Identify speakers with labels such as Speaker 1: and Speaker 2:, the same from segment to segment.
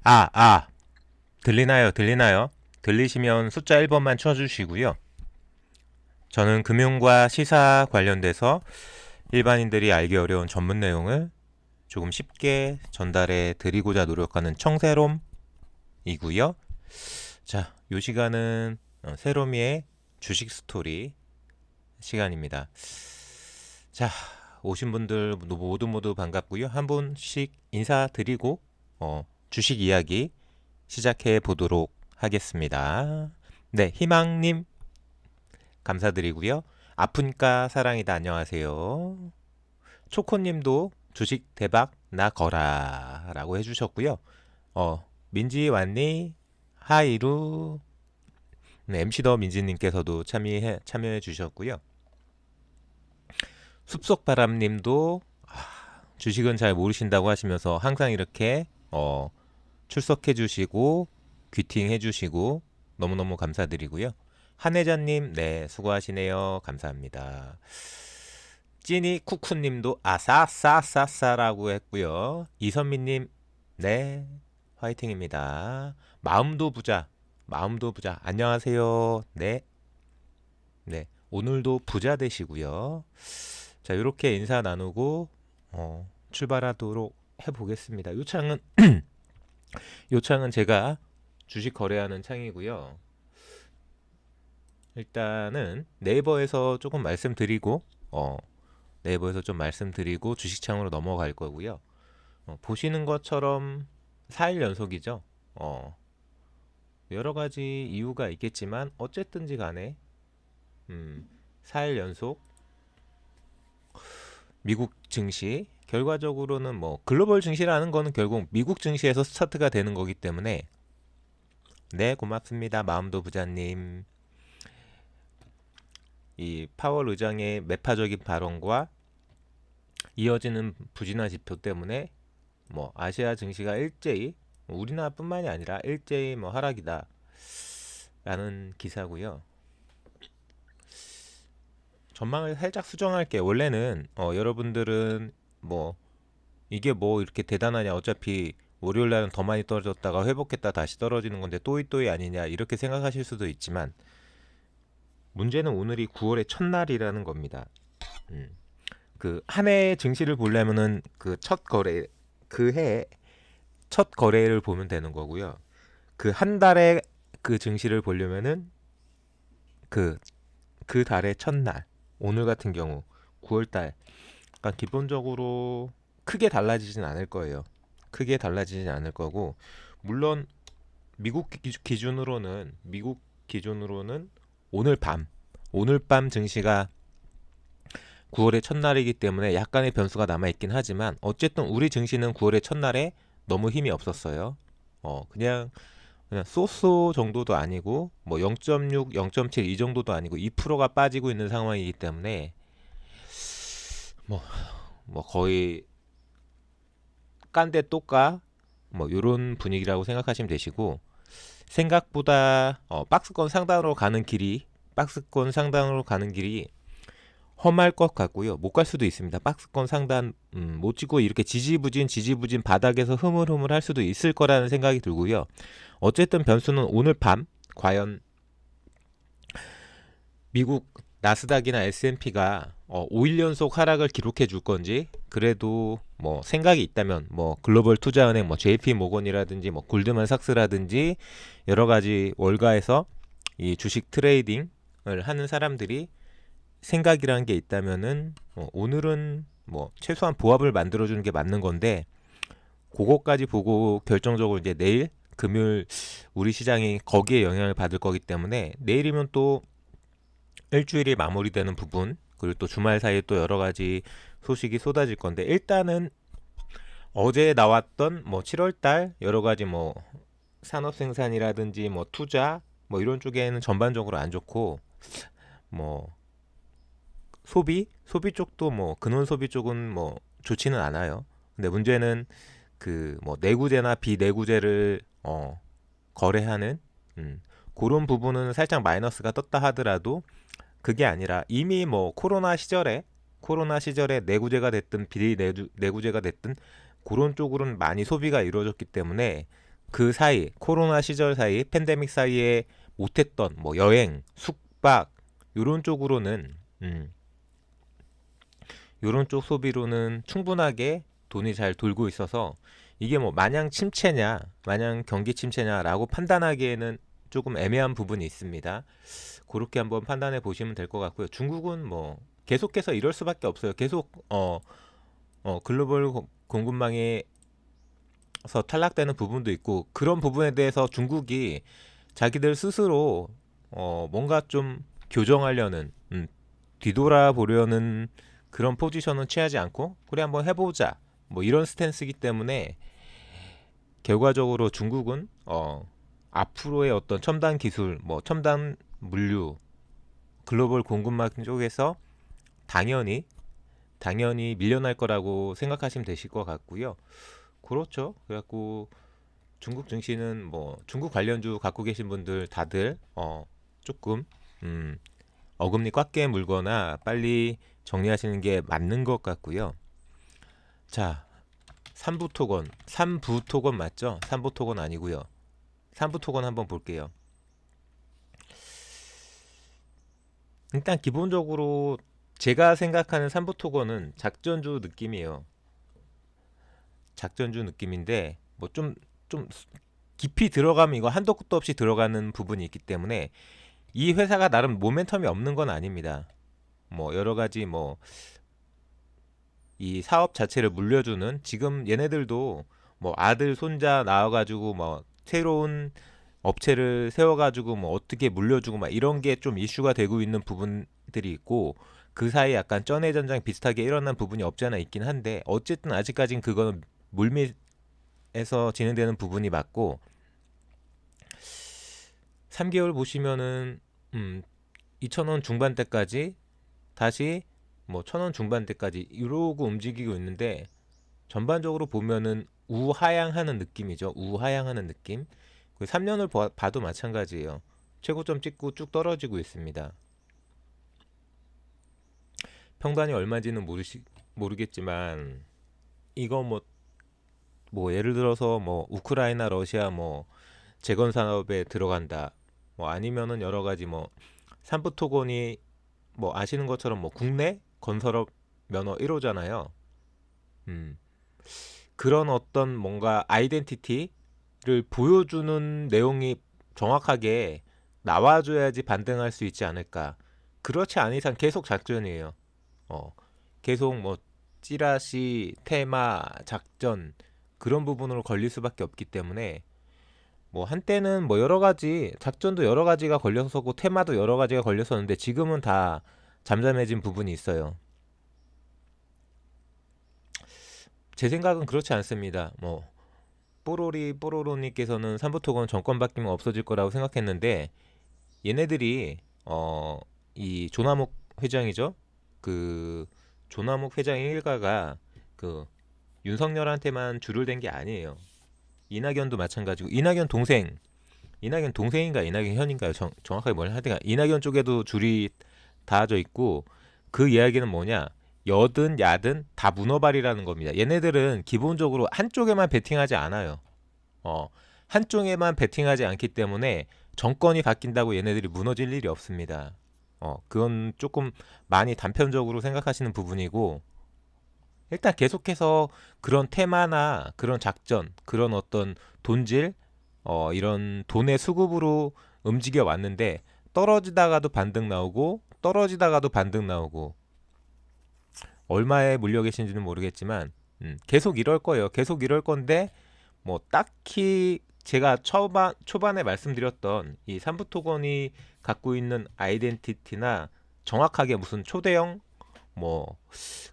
Speaker 1: 아, 들리나요? 들리시면 숫자 1번만 쳐주시고요. 저는 금융과 시사 관련돼서 일반인들이 알기 어려운 전문 내용을 조금 쉽게 전달해 드리고자 노력하는 청새롬이고요. 자, 요 시간은 새롬이의 주식 스토리 시간입니다. 자, 오신 분들 모두 반갑고요. 한 분씩 인사드리고 주식 이야기 시작해 보도록 하겠습니다. 네, 희망님 감사드리고요. 아프니까 사랑이다 안녕하세요. 초코님도 주식 대박 나 거라 라고 해주셨고요. 민지 왔니? 하이루. 네, MC 더 민지님께서도 참여해 주셨고요. 숲속바람님도 주식은 잘 모르신다고 하시면서 항상 이렇게 출석해 주시고 귀팅해 주시고 너무너무 감사드리고요. 한혜자님, 네, 수고하시네요. 감사합니다. 찐이 쿠쿠님도 아싸싸싸싸라고 했고요. 이선미님, 네, 화이팅입니다. 마음도 부자. 안녕하세요. 네, 네, 오늘도 부자 되시고요. 자, 이렇게 인사 나누고 출발하도록 해보겠습니다. 요 창은 제가 주식 거래하는 창이고요. 일단은 네이버에서 조금 말씀드리고 주식창으로 넘어갈 거고요. 보시는 것처럼 4일 연속이죠. 여러 가지 이유가 있겠지만 어쨌든지 간에 4일 연속 미국 증시 결과적으로는 뭐 글로벌 증시라는 거는 결국 미국 증시에서 스타트가 되는 거기 때문에 네, 고맙습니다. 마음도 부자님. 이 파월 의장의 매파적인 발언과 이어지는 부진한 지표 때문에 뭐 아시아 증시가 일제히 우리나라뿐만이 아니라 일제히 뭐 하락이다 라는 기사고요. 전망을 살짝 수정할게요. 원래는 여러분들은 뭐 이게 뭐 이렇게 대단하냐, 어차피 월요일 날은 더 많이 떨어졌다가 회복했다 다시 떨어지는 건데 또이또이 아니냐 이렇게 생각하실 수도 있지만 문제는 오늘이 9월의 첫날이라는 겁니다. 음. 그 한 해 증시를 보려면은 그 첫 거래 그 해 첫 거래를 보면 되는 거고요. 그 한 달의 그 증시를 보려면은 그 그 달의 첫날, 오늘 같은 경우 9월 달, 그러니까 기본적으로 크게 달라지진 않을 거예요. 크게 달라지진 않을 거고, 물론 미국 기준으로는 오늘 밤 오늘 밤 증시가 9월의 첫날이기 때문에 약간의 변수가 남아 있긴 하지만 어쨌든 우리 증시는 9월의 첫날에 너무 힘이 없었어요. 그냥 쏘쏘 정도도 아니고 뭐 0.6, 0.7 이 정도도 아니고 2%가 빠지고 있는 상황이기 때문에 뭐, 뭐 거의 깐데 또까 뭐 요런 분위기라고 생각하시면 되시고 생각보다 박스권 상단으로 가는 길이 험할 것 같고요. 못 갈 수도 있습니다. 박스권 상단 못 찍고 이렇게 지지부진 바닥에서 흐물흐물 할 수도 있을 거라는 생각이 들고요. 어쨌든 변수는 오늘 밤 과연 미국 나스닥이나 S&P가 5일 연속 하락을 기록해 줄 건지, 그래도 뭐 생각이 있다면 뭐 글로벌 투자은행 뭐 JP 모건이라든지 뭐 골드만삭스라든지 여러 가지 월가에서 이 주식 트레이딩을 하는 사람들이 생각이라는 게 있다면은 오늘은 뭐 최소한 보합을 만들어 주는 게 맞는 건데, 그거까지 보고 결정적으로 이제 내일 금요일 우리 시장이 거기에 영향을 받을 거기 때문에 내일이면 또 일주일이 마무리되는 부분, 그리고 또 주말 사이에 또 여러 가지 소식이 쏟아질 건데, 일단은 어제 나왔던 뭐 7월 달 여러 가지 뭐 산업 생산이라든지 뭐 투자 뭐 이런 쪽에는 전반적으로 안 좋고, 뭐 소비 쪽도 뭐 근원 소비 쪽은 뭐 좋지는 않아요. 근데 문제는 그 뭐 내구재나 비내구재를 거래하는 그런 부분은 살짝 마이너스가 떴다 하더라도 그게 아니라 이미 뭐 코로나 시절에 내구재가 됐든 비내구재가 됐든 그런 쪽으로는 많이 소비가 이루어졌기 때문에 그 사이 코로나 시절 사이 팬데믹 사이에 못했던 뭐 여행, 숙박 요런 쪽으로는 요런 쪽 소비로는 충분하게 돈이 잘 돌고 있어서 이게 뭐 마냥 침체냐, 마냥 경기 침체냐라고 판단하기에는 조금 애매한 부분이 있습니다. 그렇게 한번 판단해 보시면 될 것 같고요. 중국은 뭐 계속해서 이럴 수밖에 없어요. 계속 글로벌 공급망에서 탈락되는 부분도 있고 그런 부분에 대해서 중국이 자기들 스스로 뭔가 좀 교정하려는 뒤돌아보려는 그런 포지션은 취하지 않고 그래 한번 해보자 뭐 이런 스탠스이기 때문에 결과적으로 중국은 앞으로의 어떤 첨단 기술 뭐 첨단 물류 글로벌 공급망 쪽에서 당연히 밀려날 거라고 생각하시면 되실 것 같고요. 그렇죠. 그래갖고 중국 증시는 뭐 중국 관련주 갖고 계신 분들 다들 조금 어금니 꽉 깨 물거나 빨리 정리하시는 게 맞는 것 같고요. 자, 삼부토건 맞죠? 삼부토건 아니고요. 삼부토건 한번 볼게요. 일단 기본적으로 제가 생각하는 삼부토건은 작전주 느낌이에요. 작전주 느낌인데 뭐 좀 깊이 들어가면 이거 한도 끝도 없이 들어가는 부분이 있기 때문에 이 회사가 나름 모멘텀이 없는 건 아닙니다. 뭐 여러 가지 뭐 이 사업 자체를 물려주는 지금 얘네들도 뭐 아들 손자 나와가지고 뭐 새로운 업체를 세워가지고 뭐 어떻게 물려주고 막 이런 게 좀 이슈가 되고 있는 부분들이 있고 그 사이에 약간 쩐해전장 비슷하게 일어난 부분이 없지 않아 있긴 한데 어쨌든 아직까진 그거는 물밑에서 진행되는 부분이 맞고 3개월 보시면은 2,000원 중반대까지 다시 뭐 1,000원 중반대까지 이러고 움직이고 있는데 전반적으로 보면은 우하향하는 느낌이죠. 우하향하는 느낌. 3년을 봐도 마찬가지예요. 최고점 찍고 쭉 떨어지고 있습니다. 평단이 얼마인지는 모르겠지만 이거 뭐 예를 들어서 뭐 우크라이나 러시아 뭐 재건 산업에 들어간다. 뭐 아니면은 여러 가지 뭐 삼부토건이 뭐 아시는 것처럼 뭐 국내 건설업 면허 1호잖아요. 음. 그런 어떤 뭔가 아이덴티티를 보여주는 내용이 정확하게 나와줘야지 반등할 수 있지 않을까. 그렇지 않은 이상 계속 작전이에요. 어, 계속 뭐 찌라시, 테마, 작전 그런 부분으로 걸릴 수밖에 없기 때문에 뭐 한때는 뭐 여러 가지 작전도 여러 가지가 걸렸었고 테마도 여러 가지가 걸렸었는데 지금은 다 잠잠해진 부분이 있어요. 제 생각은 그렇지 않습니다. 뭐 뽀로로님께서는 삼부토건 정권 바뀌면 없어질 거라고 생각했는데 얘네들이 이 조남욱 회장이죠. 그 조남욱 회장 일가가 그 윤석열한테만 줄을 댄 게 아니에요. 이낙연도 마찬가지고 이낙연 동생인가 이낙연 현인가요? 정확하게 뭘 하든가 이낙연 쪽에도 줄이 닿아져 있고 그 이야기는 뭐냐? 여든 야든 다 문어발이라는 겁니다. 얘네들은 기본적으로 한쪽에만 베팅하지 않아요. 어, 한쪽에만 베팅하지 않기 때문에 정권이 바뀐다고 얘네들이 무너질 일이 없습니다. 그건 조금 많이 단편적으로 생각하시는 부분이고 일단 계속해서 그런 테마나 그런 작전, 그런 어떤 돈질, 이런 돈의 수급으로 움직여 왔는데 떨어지다가도 반등 나오고 떨어지다가도 반등 나오고 얼마에 물려 계신지는 모르겠지만 계속 이럴 거예요. 계속 이럴 건데 뭐 딱히 제가 초반에 말씀드렸던 이 삼부토건이 갖고 있는 아이덴티티나 정확하게 무슨 초대형 뭐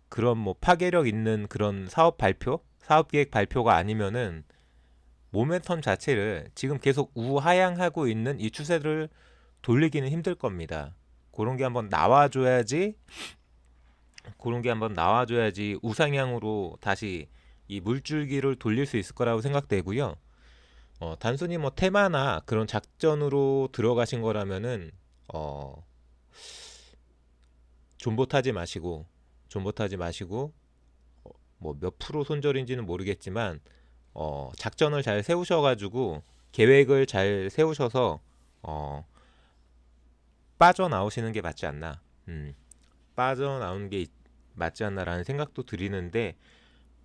Speaker 1: 그런 뭐 파괴력 있는 그런 사업 계획 발표가 아니면은 모멘텀 자체를 지금 계속 우하향하고 있는 이 추세를 돌리기는 힘들 겁니다. 그런 게 한번 나와줘야지 우상향으로 다시 이 물줄기를 돌릴 수 있을 거라고 생각되고요. 단순히 뭐 테마나 그런 작전으로 들어가신 거라면은 존버 타지 마시고 뭐 몇 프로 손절인지는 모르겠지만 작전을 잘 세우셔가지고 계획을 잘 세우셔서 어, 빠져나오시는 게 맞지 않나. 빠져나오는 게 맞지 않나라는 생각도 드리는데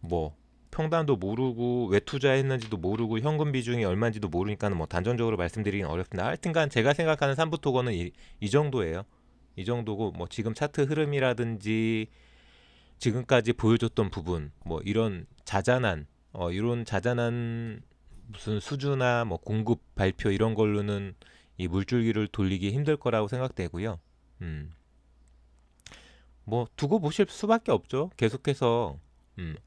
Speaker 1: 뭐 평단도 모르고 왜 투자했는지도 모르고 현금 비중이 얼마인지도 모르니까는 뭐 단정적으로 말씀드리긴 어렵습니다. 하여튼간 제가 생각하는 삼부 토건은 이 정도예요. 이 정도고 뭐 지금 차트 흐름이라든지 지금까지 보여줬던 부분 뭐 이런 자잘한 무슨 수주나 뭐 공급 발표 이런 걸로는 이 물줄기를 돌리기 힘들 거라고 생각되고요. 음. 뭐 두고 보실 수밖에 없죠. 계속해서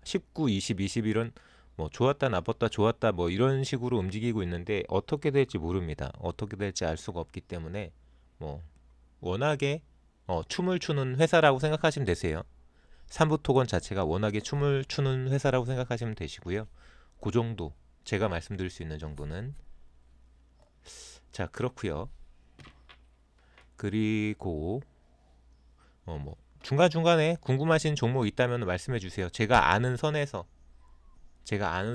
Speaker 1: 19, 20, 21은 뭐 좋았다 나빴다 좋았다 뭐 이런 식으로 움직이고 있는데 어떻게 될지 모릅니다. 어떻게 될지 알 수가 없기 때문에 뭐 워낙에 춤을 추는 회사라고 생각하시면 되세요. 삼부토건 자체가 워낙에 춤을 추는 회사라고 생각하시면 되시고요. 그 정도 제가 말씀드릴 수 있는 정도는 자 그렇고요. 그리고 뭐 중간중간에 궁금하신 종목 있다면 말씀해 주세요. 제가 아는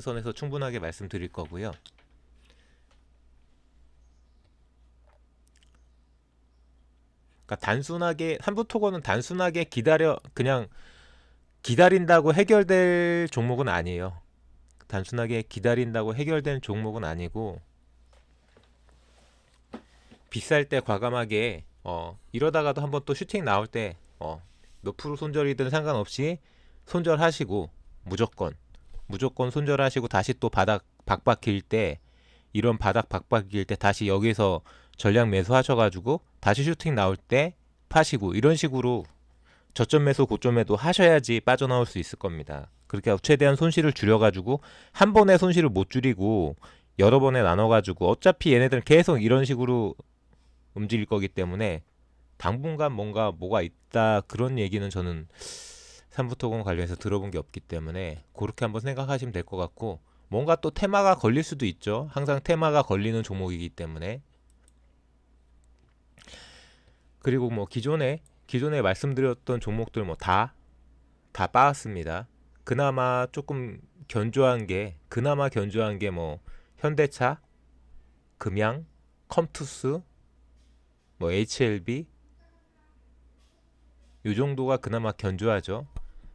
Speaker 1: 선에서 충분하게 말씀드릴 거고요. 그러니까 단순하게 한부토건은 단순하게 그냥 기다린다고 해결될 종목은 아니에요. 단순하게 기다린다고 해결된 종목은 아니고 비쌀 때 과감하게 이러다가도 한번 또 슈팅 나올 때 몇 프로 손절이든 상관없이 손절하시고 무조건 손절하시고 다시 또 바닥 박박힐 때 이런 바닥 박박일 때 다시 여기서 전량 매수하셔가지고 다시 슈팅 나올 때 파시고 이런 식으로 저점 매수 고점 매도 하셔야지 빠져나올 수 있을 겁니다. 그렇게 최대한 손실을 줄여가지고 한 번에 손실을 못 줄이고 여러 번에 나눠가지고 어차피 얘네들은 계속 이런 식으로 움직일 거기 때문에 당분간 뭐가 있다 그런 얘기는 저는 삼부토건 관련해서 들어본 게 없기 때문에 그렇게 한번 생각하시면 될 것 같고 뭔가 또 테마가 걸릴 수도 있죠. 항상 테마가 걸리는 종목이기 때문에 그리고 뭐 기존에 말씀드렸던 종목들 뭐 다 빠았습니다. 그나마 견조한 게 뭐 현대차, 금양, 컴투스, 뭐 HLB 요 정도가 그나마 견조하죠.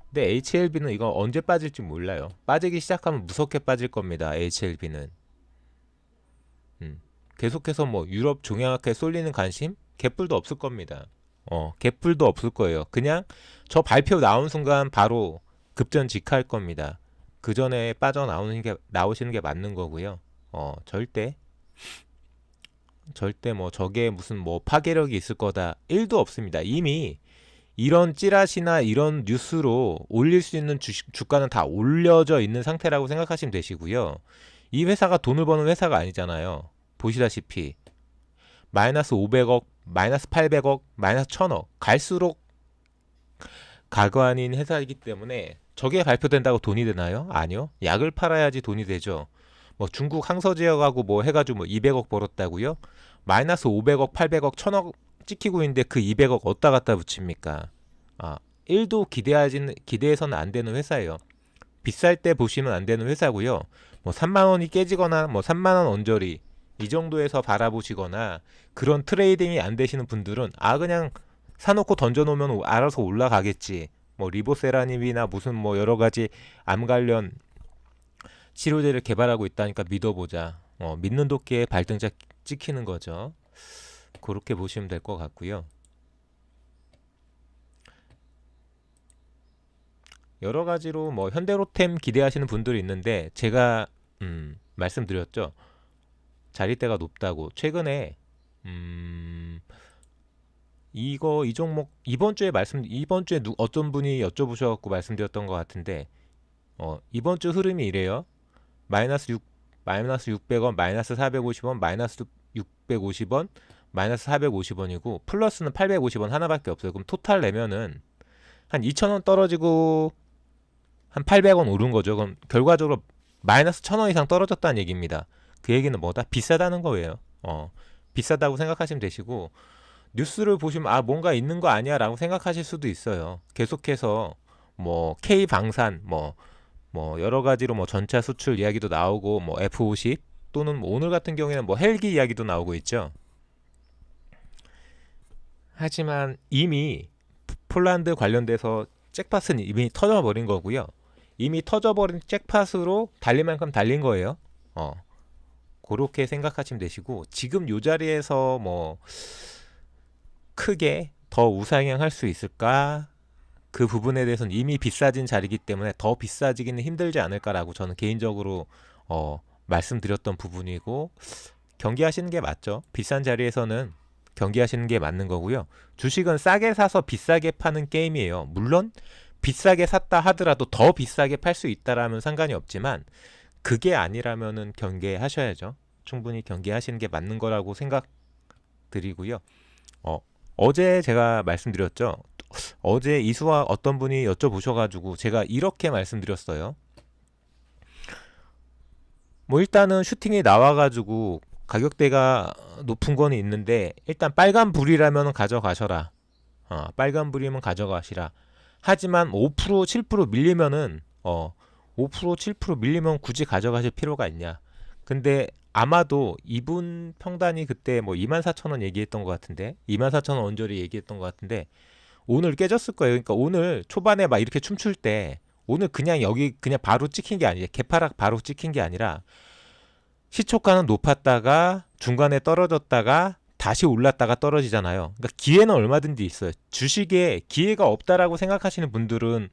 Speaker 1: 근데 HLB는 이거 언제 빠질지 몰라요. 빠지기 시작하면 무섭게 빠질 겁니다. HLB는 계속해서 뭐 유럽 종양학회 쏠리는 관심 개뿔도 없을 겁니다. 개뿔도 없을 거예요. 그냥 저 발표 나온 순간 바로 급전직할 겁니다. 그 전에 나오시는 게 맞는 거고요. 절대 뭐 저게 무슨 뭐 파괴력이 있을 거다 1도 없습니다. 이미 이런 찌라시나 이런 뉴스로 올릴 수 있는 주가는 다 올려져 있는 상태라고 생각하시면 되시고요. 이 회사가 돈을 버는 회사가 아니잖아요. 보시다시피 마이너스 500억, 마이너스 800억, 마이너스 1000억 갈수록 가관인 회사이기 때문에 저게 발표된다고 돈이 되나요? 아니요. 약을 팔아야지 돈이 되죠. 뭐 중국 항서제약하고 뭐 해가지고 뭐 200억 벌었다고요? 마이너스 500억, 800억, 1000억 찍히고 있는데 그 200억 어디다 갖다 붙입니까? 1도 기대해서는 안 되는 회사예요. 비쌀 때 보시면 안 되는 회사고요. 뭐 3만 원이 깨지거나 뭐 3만 원 언저리 이 정도에서 바라보시거나 그런 트레이딩이 안 되시는 분들은 그냥 사놓고 던져놓으면 알아서 올라가겠지. 뭐 리보세라님이나 무슨 뭐 여러 가지 암 관련 치료제를 개발하고 있다니까 믿어보자. 믿는 도끼에 발등짝 찍히는 거죠. 그렇게 보시면 될 것 같고요. 여러 가지로 뭐 현대로템 기대하시는 분들이 있는데 제가 말씀드렸죠. 자리대가 높다고. 최근에 이 종목 이번 주에 어떤 분이 여쭤보셔갖고 말씀드렸던 것 같은데 이번 주 흐름이 이래요. 마이너스 600원, 마이너스 450원, 마이너스 650원, 마이너스 450원이고 플러스는 850원 하나밖에 없어요. 그럼 토탈 내면은 한 2,000원 떨어지고 한 800원 오른 거죠. 그럼 결과적으로 마이너스 1,000원 이상 떨어졌다는 얘기입니다. 그 얘기는 뭐다? 비싸다는 거예요. 비싸다고 생각하시면 되시고 뉴스를 보시면 뭔가 있는 거 아니야 라고 생각하실 수도 있어요. 계속해서 뭐 K방산 뭐 뭐 여러 가지로 뭐 전차 수출 이야기도 나오고 뭐 F-50 또는 뭐 오늘 같은 경우에는 뭐 헬기 이야기도 나오고 있죠. 하지만 이미 폴란드 관련돼서 잭팟은 이미 터져버린 거고요. 이미 터져버린 잭팟으로 달릴 만큼 달린 거예요. 그렇게 생각하시면 되시고, 지금 요 자리에서 뭐 크게 더 우상향할 수 있을까? 그 부분에 대해서는 이미 비싸진 자리이기 때문에 더 비싸지기는 힘들지 않을까라고 저는 개인적으로 말씀드렸던 부분이고, 경기하시는 게 맞죠. 비싼 자리에서는 경기하시는 게 맞는 거고요. 주식은 싸게 사서 비싸게 파는 게임이에요. 물론 비싸게 샀다 하더라도 더 비싸게 팔 수 있다라면 상관이 없지만, 그게 아니라면은 경계하셔야죠. 충분히 경계하시는 게 맞는 거라고 생각드리고요. 어제 제가 말씀드렸죠. 어제 이수와 어떤 분이 여쭤보셔가지고 제가 이렇게 말씀드렸어요. 뭐 일단은 슈팅이 나와가지고 가격대가 높은 거는 있는데, 일단 빨간 불이라면 가져가셔라. 빨간 불이면 가져가시라. 하지만 5% 7% 밀리면은 5% 7% 밀리면 굳이 가져가실 필요가 있냐. 근데 아마도 이분 평단이 그때 뭐 24,000원 얘기했던 것 같은데, 24,000원 언저리 얘기했던 것 같은데 오늘 깨졌을 거예요. 그러니까 오늘 초반에 막 이렇게 춤출 때 오늘 그냥 여기 그냥 바로 찍힌 게 아니에요. 개파락 바로 찍힌 게 아니라 시초가는 높았다가 중간에 떨어졌다가 다시 올랐다가 떨어지잖아요. 그러니까 기회는 얼마든지 있어요. 주식에 기회가 없다라고 생각하시는 분들은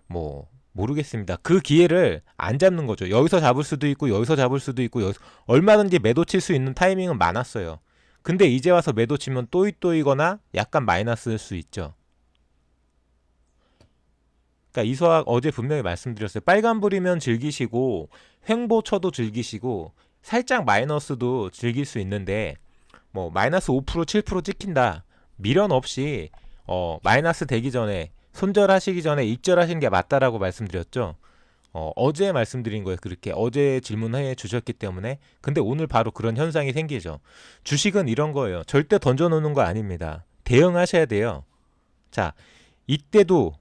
Speaker 1: 뭐 모르겠습니다. 그 기회를 안 잡는 거죠. 여기서 잡을 수도 있고 여기서 잡을 수도 있고 여기서 얼마든지 매도 칠 수 있는 타이밍은 많았어요. 근데 이제 와서 매도 치면 또이또이거나 약간 마이너스일 수 있죠. 그러니까 이소학 어제 분명히 말씀드렸어요. 빨간불이면 즐기시고 횡보쳐도 즐기시고 살짝 마이너스도 즐길 수 있는데, 뭐 마이너스 5% 7% 찍힌다 미련 없이 마이너스 되기 전에 손절하시기 전에 입절하시는 게 맞다라고 말씀드렸죠. 어제 말씀드린 거예요. 그렇게 어제 질문해 주셨기 때문에. 근데 오늘 바로 그런 현상이 생기죠. 주식은 이런 거예요. 절대 던져놓는 거 아닙니다. 대응하셔야 돼요. 자, 이때도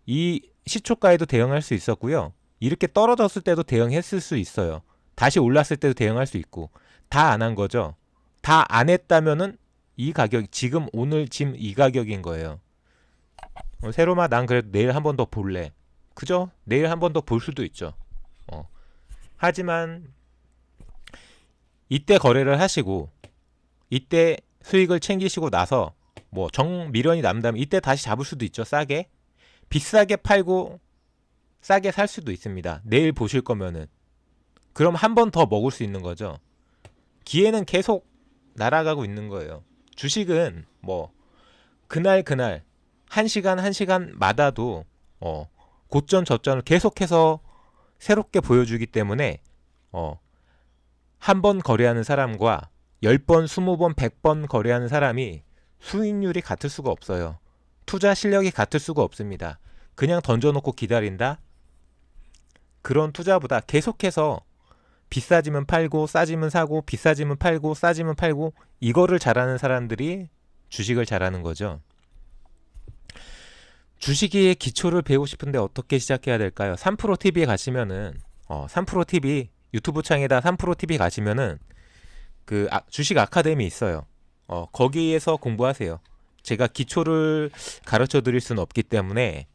Speaker 1: 이 시초가에도 대응할 수 있었고요. 이렇게 떨어졌을 때도 대응했을 수 있어요. 다시 올랐을 때도 대응할 수 있고. 다 안 한 거죠. 다 안 했다면은 이 가격, 지금 오늘 지금 이 가격인 거예요. 세로마 난 그래도 내일 한 번 더 볼래. 그죠? 내일 한 번 더 볼 수도 있죠. 하지만 이때 거래를 하시고 이때 수익을 챙기시고 나서 뭐 정미련이 남다면 이때 다시 잡을 수도 있죠. 싸게. 비싸게 팔고 싸게 살 수도 있습니다. 내일 보실 거면은. 그럼 한 번 더 먹을 수 있는 거죠. 기회는 계속 날아가고 있는 거예요. 주식은 뭐 그날 한 시간마다도 고점 저점을 계속해서 새롭게 보여주기 때문에 한 번 거래하는 사람과 10번, 20번, 100번 거래하는 사람이 수익률이 같을 수가 없어요. 투자 실력이 같을 수가 없습니다. 그냥 던져놓고 기다린다? 그런 투자보다 계속해서 비싸지면 팔고 싸지면 사고 비싸지면 팔고 싸지면 팔고, 이거를 잘하는 사람들이 주식을 잘하는 거죠. 주식의 기초를 배우고 싶은데 어떻게 시작해야 될까요? 3프로TV에 가시면은 3프로TV 유튜브 창에다 3프로TV 가시면은 그 주식 아카데미 있어요. 거기에서 공부하세요. 제가 기초를 가르쳐 드릴 수는 없기 때문에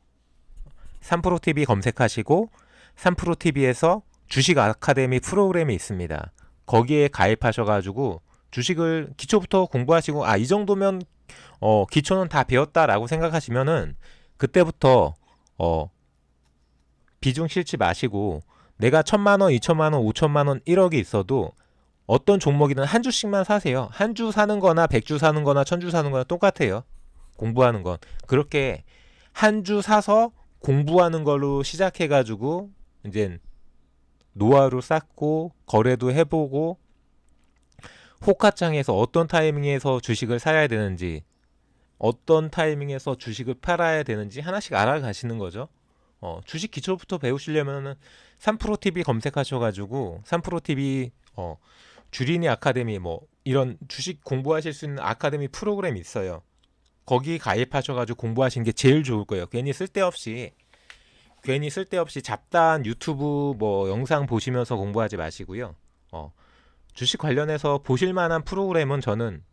Speaker 1: 3프로TV 검색하시고 3프로TV에서 주식 아카데미 프로그램이 있습니다. 거기에 가입하셔가지고 주식을 기초부터 공부하시고 이 정도면 기초는 다 배웠다라고 생각하시면은 그때부터 비중 실지 마시고, 내가 1,000만원, 2,000만원, 5,000만원, 1억이 있어도 어떤 종목이든 한 주씩만 사세요. 한 주 사는 거나 100주 사는 거나 1000주 사는 거나 똑같아요. 공부하는 건. 그렇게 한 주 사서 공부하는 걸로 시작해가지고 이제 노하우를 쌓고 거래도 해보고 호가창에서 어떤 타이밍에서 주식을 사야 되는지 어떤 타이밍에서 주식을 팔아야 되는지 하나씩 알아가시는 거죠. 주식 기초부터 배우시려면은 3프로TV 검색하셔가지고 3프로TV 주린이 아카데미 뭐 이런 주식 공부하실 수 있는 아카데미 프로그램이 있어요. 거기 가입하셔가지고 공부하시는 게 제일 좋을 거예요. 괜히 쓸데없이 괜히 쓸데없이 잡다한 유튜브 뭐 영상 보시면서 공부하지 마시고요. 어, 주식 관련해서 보실 만한 프로그램은 저는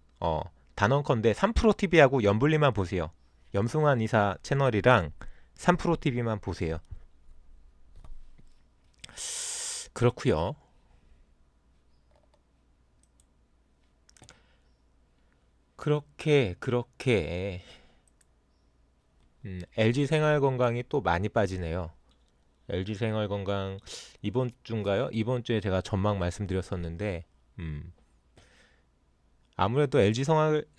Speaker 1: 단언컨대 3프로TV하고 염불리만 보세요. 염승환 이사 채널이랑 3프로TV만 보세요. 그렇고요. 그렇게 LG 생활건강이 또 많이 빠지네요. LG 생활건강 이번 주인가요? 이번 주에 제가 전망 말씀드렸었는데 음, 아무래도 LG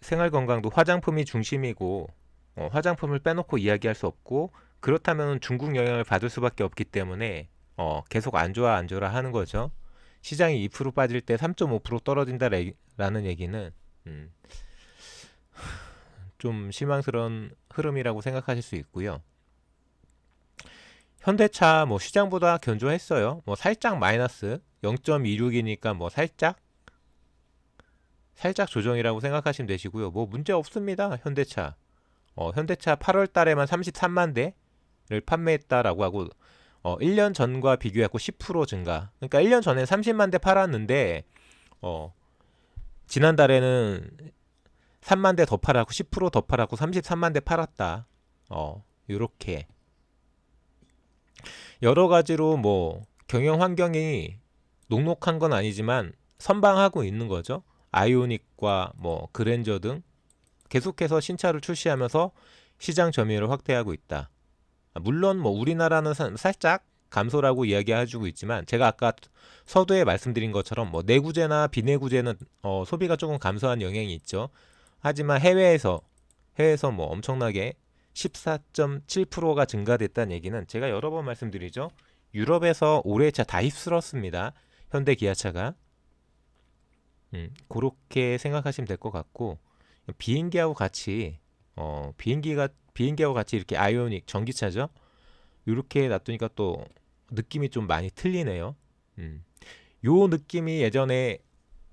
Speaker 1: 생활건강도 화장품이 중심이고 화장품을 빼놓고 이야기할 수 없고 그렇다면 중국 영향을 받을 수밖에 없기 때문에 계속 안 좋아 안 좋아 하는 거죠. 시장이 2% 빠질 때 3.5% 떨어진다라는 얘기는 음, 좀 실망스러운 흐름이라고 생각하실 수 있고요. 현대차 뭐 시장보다 견조했어요. 뭐 살짝 마이너스 0.26이니까 뭐 살짝 조정이라고 생각하시면 되시고요. 뭐 문제 없습니다. 현대차. 현대차 8월 달에만 33만 대를 판매했다라고 하고 1년 전과 비교해서 10% 증가. 그러니까 1년 전에 30만 대 팔았는데 지난달에는 3만 대 더 팔았고 10%더 팔았고 33만 대 팔았다. 요렇게 여러 가지로 뭐 경영 환경이 녹록한 건 아니지만 선방하고 있는 거죠. 아이오닉과 뭐 그랜저 등 계속해서 신차를 출시하면서 시장 점유율을 확대하고 있다. 물론 뭐 우리나라는 살짝 감소라고 이야기해주고 있지만 제가 아까 서두에 말씀드린 것처럼 뭐 내구재나 비내구재는 소비가 조금 감소한 영향이 있죠. 하지만 해외에서 뭐 엄청나게 14.7%가 증가됐다는 얘기는 제가 여러 번 말씀드리죠. 유럽에서 올해 차 다 휩쓸었습니다. 현대 기아차가. 그렇게 생각하시면 될 것 같고 비행기하고 같이 비행기하고 같이 이렇게 아이오닉 전기차죠. 이렇게 놔두니까 또 느낌이 좀 많이 틀리네요. 요 느낌이 예전에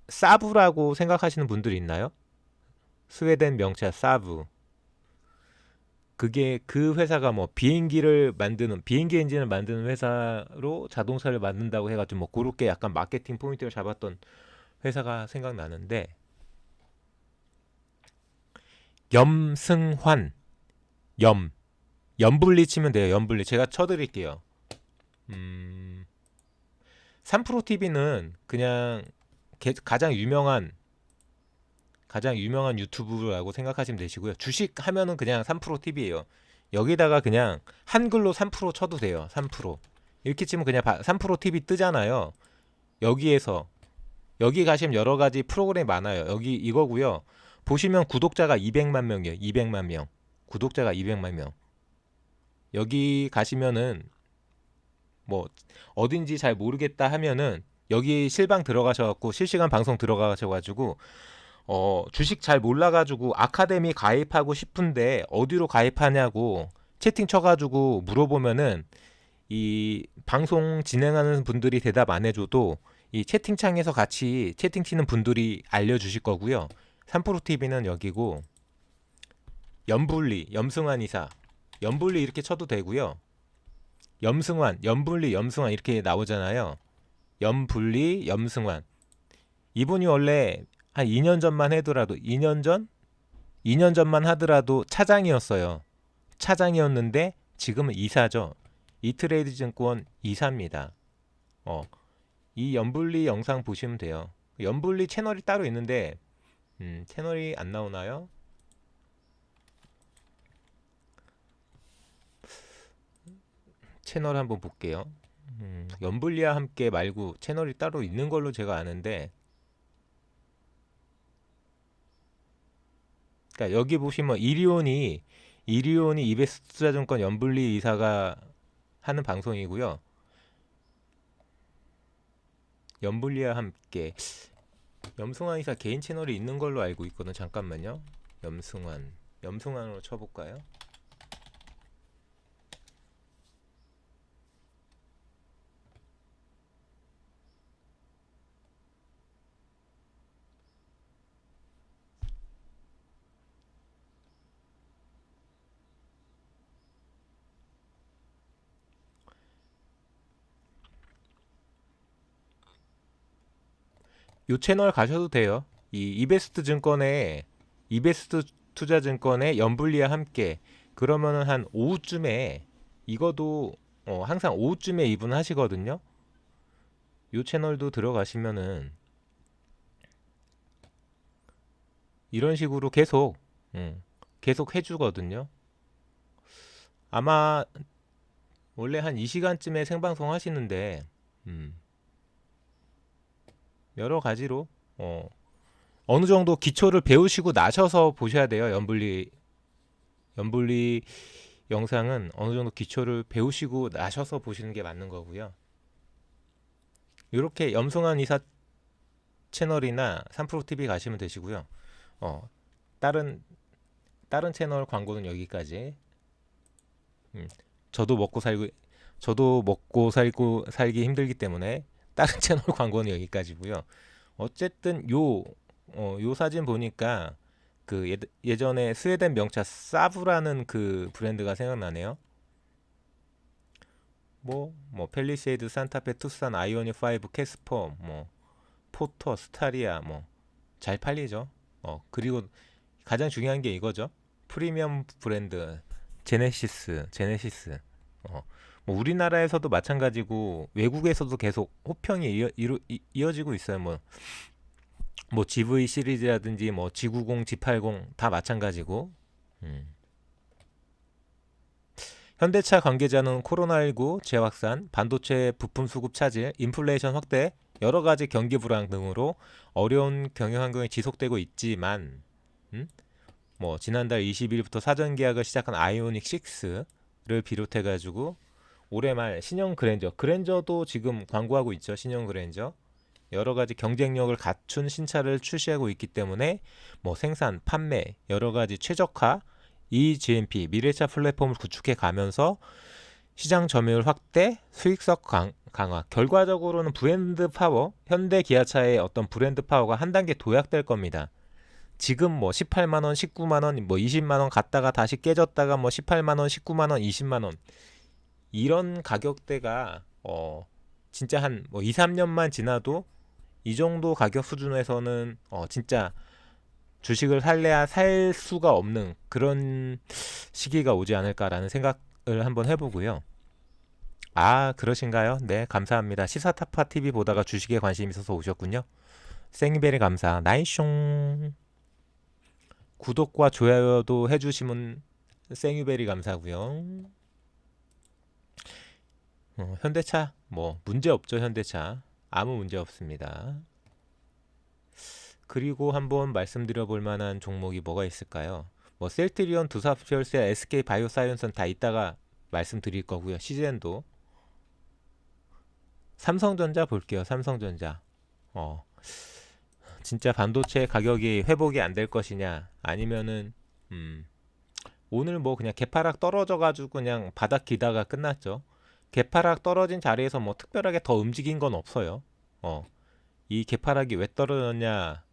Speaker 1: 사브라고 생각하시는 분들 있나요? 스웨덴 명차 사브. 그게 그 회사가 뭐 비행기 엔진을 만드는 회사로 자동차를 만든다고 해가지고 뭐 그렇게 약간 마케팅 포인트를 잡았던 회사가 생각나는데 염승환 염 염불리 치면 돼요. 염불리 제가 쳐드릴게요. 3프로TV는 그냥 가장 유명한 유튜브라고 생각하시면 되시고요. 주식 하면은 그냥 3프로TV예요. 여기다가 그냥 한글로 3% 쳐도 돼요. 3% 이렇게 치면 그냥 3프로TV 뜨잖아요. 여기에서 여기 가시면 여러 가지 프로그램이 많아요. 여기 이거고요. 보시면 구독자가 200만 명이에요. 200만 명. 구독자가 200만 명. 여기 가시면은 뭐 어딘지 잘 모르겠다 하면은 여기 실방 들어가셔갖고 실시간 방송 들어가셔가지고 주식 잘 몰라가지고 아카데미 가입하고 싶은데 어디로 가입하냐고 채팅 쳐가지고 물어보면은 이 방송 진행하는 분들이 대답 안 해줘도 이 채팅창에서 같이 채팅 치는 분들이 알려주실 거고요. 3프로TV는 여기고 염불리, 염승환 이사 염불리 이렇게 쳐도 되고요. 염승환, 염불리, 염승환 이렇게 나오잖아요. 염불리, 염승환 이분이 원래 한 2년 전만 하더라도 2년 전만 하더라도 차장이었어요. 차장이었는데 지금은 이사죠. 이트레이드 증권 이사입니다. 어, 이 연불리 영상 보시면 돼요. 연불리 채널이 따로 있는데 채널이 안 나오나요? 채널 한번 볼게요. 연불리와 함께 말고 채널이 따로 있는 걸로 제가 아는데 그러니까 여기 보시면 이리온이 이베스투자증권 연불리 이사가 하는 방송이고요. 연불리와 함께 염승환 이사 개인 채널이 있는 걸로 알고 있거든. 잠깐만요. 염승환으로 쳐볼까요? 요 채널 가셔도 돼요. 이 이베스트 증권에 이베스트 투자증권의 연불리와 함께 그러면은 한 오후쯤에 이거도 항상 오후쯤에 이분 하시거든요. 요 채널도 들어가시면은 이런 식으로 계속 계속 해주거든요. 아마 원래 한 이 시간쯤에 생방송 하시는데 여러 가지로 어느 정도 기초를 배우시고 나셔서 보셔야 돼요. 연불리 영상은 어느 정도 기초를 배우시고 나셔서 보시는 게 맞는 거고요. 이렇게 염승환 이사 채널이나 3프로TV 가시면 되시고요. 다른 채널 광고는 여기까지. 저도 먹고 살기 힘들기 때문에 다른 채널 광고는 여기까지고요. 어쨌든 요 사진 보니까 그 예전에 스웨덴 명차 사브라는 그 브랜드가 생각나네요. 뭐 펠리세이드, 산타페, 투싼, 아이오닉 5, 캐스퍼, 뭐 포터, 스타리아 뭐 잘 팔리죠. 그리고 가장 중요한 게 이거죠. 프리미엄 브랜드 제네시스. 뭐 우리나라에서도 마찬가지고 외국에서도 계속 호평이 이어지고 있어요. 뭐 GV 시리즈라든지 뭐 G90, G80 다 마찬가지고. 현대차 관계자는 코로나19 재확산, 반도체 부품 수급 차질, 인플레이션 확대, 여러 가지 경기 불황 등으로 어려운 경영 환경이 지속되고 있지만, 뭐 지난달 20일부터 사전 계약을 시작한 아이오닉 6를 비롯해 가지고 올해 말 신형 그랜저도 지금 광고하고 있죠. 신형 그랜저. 여러 가지 경쟁력을 갖춘 신차를 출시하고 있기 때문에 뭐 생산, 판매, 여러 가지 최적화, eGMP, 미래차 플랫폼을 구축해 가면서 시장 점유율 확대, 수익성 강화. 결과적으로는 브랜드 파워, 현대 기아차의 어떤 브랜드 파워가 한 단계 도약될 겁니다. 지금 뭐 18만 원, 19만 원, 뭐 20만 원 갔다가 다시 깨졌다가 뭐 18만 원, 19만 원, 20만 원 이런 가격대가 진짜 한 뭐 2, 3년만 지나도 이 정도 가격 수준에서는 진짜 주식을 살래야 살 수가 없는 그런 시기가 오지 않을까라는 생각을 한번 해보고요. 아, 그러신가요? 네, 감사합니다. 시사타파TV 보다가 주식에 관심 있어서 오셨군요. 생이베리 감사. 나이숑. 구독과 좋아요도 해주시면 생유베리 감사고요. 현대차 뭐 문제 없죠. 현대차 아무 문제 없습니다. 그리고 한번 말씀드려 볼 만한 종목이 뭐가 있을까요? 뭐 셀트리온, 두산철새, SK 바이오사이언스는 다 이따가 말씀드릴 거고요. 시젠도. 삼성전자 볼게요. 삼성전자. 진짜 반도체 가격이 회복이 안 될 것이냐, 아니면은 오늘 뭐 그냥 개파락 떨어져 가지고 그냥 바닥 기다가 끝났죠. 개파락 떨어진 자리에서 뭐 특별하게 더 움직인 건 없어요. 이 개파락이 왜 떨어졌냐?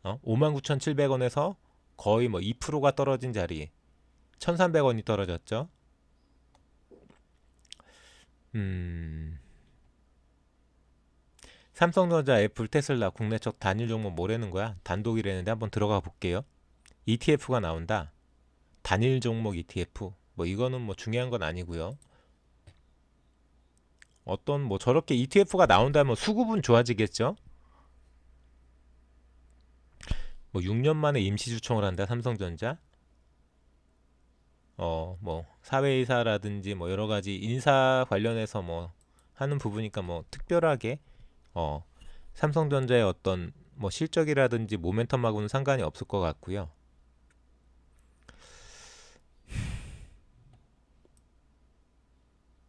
Speaker 1: 59,700원에서 거의 뭐 2%가 떨어진 자리 1,300원이 떨어졌죠. 삼성전자, 애플, 테슬라 국내 첫 단일 종목 뭐라는 거야? 단독이라는데 한번 들어가 볼게요. ETF가 나온다. 단일 종목 ETF. 뭐 이거는 뭐 중요한 건 아니고요. 어떤 뭐 저렇게 ETF가 나온다면 수급은 좋아지겠죠? 뭐 6년 만에 임시 주총을 한다. 삼성전자. 뭐 사회이사라든지 뭐 여러 가지 인사 관련해서 뭐 하는 부분이니까 뭐 특별하게 삼성전자의 어떤 뭐 실적이라든지 모멘텀하고는 상관이 없을 것 같고요.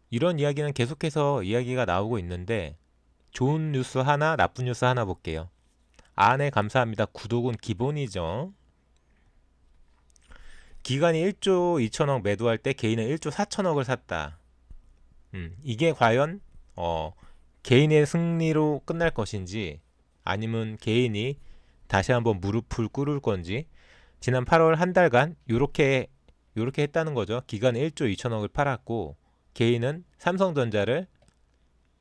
Speaker 1: 이런 이야기는 계속해서 이야기가 나오고 있는데 좋은 뉴스 하나, 나쁜 뉴스 하나 볼게요. 네, 감사합니다. 구독은 기본이죠. 기관이 1조 2천억 매도할 때 개인은 1조 4천억을 샀다. 이게 과연 개인의 승리로 끝날 것인지, 아니면 개인이 다시 한번 무릎을 꿇을 건지. 지난 8월 한 달간 요렇게 했다는 거죠. 기관 1조 2천억을 팔았고 개인은 삼성전자를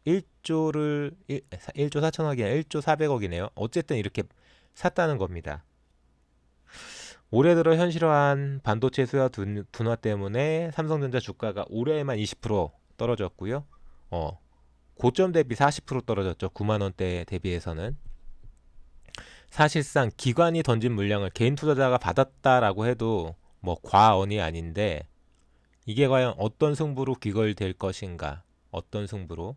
Speaker 1: 1조를 1조 4천억이 아니라 1조 400억이네요. 어쨌든 이렇게 샀다는 겁니다. 올해 들어 현실화한 반도체 수요 둔화 때문에 삼성전자 주가가 올해에만 20% 떨어졌고요. 고점 대비 40% 떨어졌죠. 9만 원대 대비해서는. 사실상 기관이 던진 물량을 개인 투자자가 받았다라고 해도 뭐 과언이 아닌데, 이게 과연 어떤 승부로 귀결될 것인가? 어떤 승부로?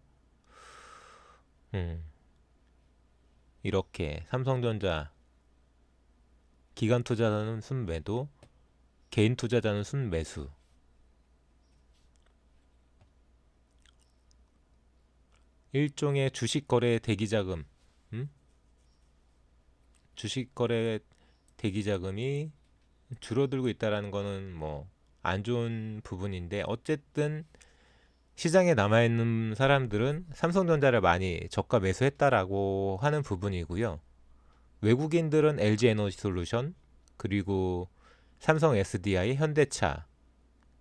Speaker 1: 이렇게 삼성전자 기관 투자자는 순매도, 개인 투자자는 순매수. 일종의 주식 거래 대기 자금, 주식 거래 대기 자금이 줄어들고 있다라는 거는 뭐 안 좋은 부분인데, 어쨌든 시장에 남아 있는 사람들은 삼성전자를 많이 저가 매수했다라고 하는 부분이고요. 외국인들은 LG 에너지 솔루션, 그리고 삼성 SDI, 현대차,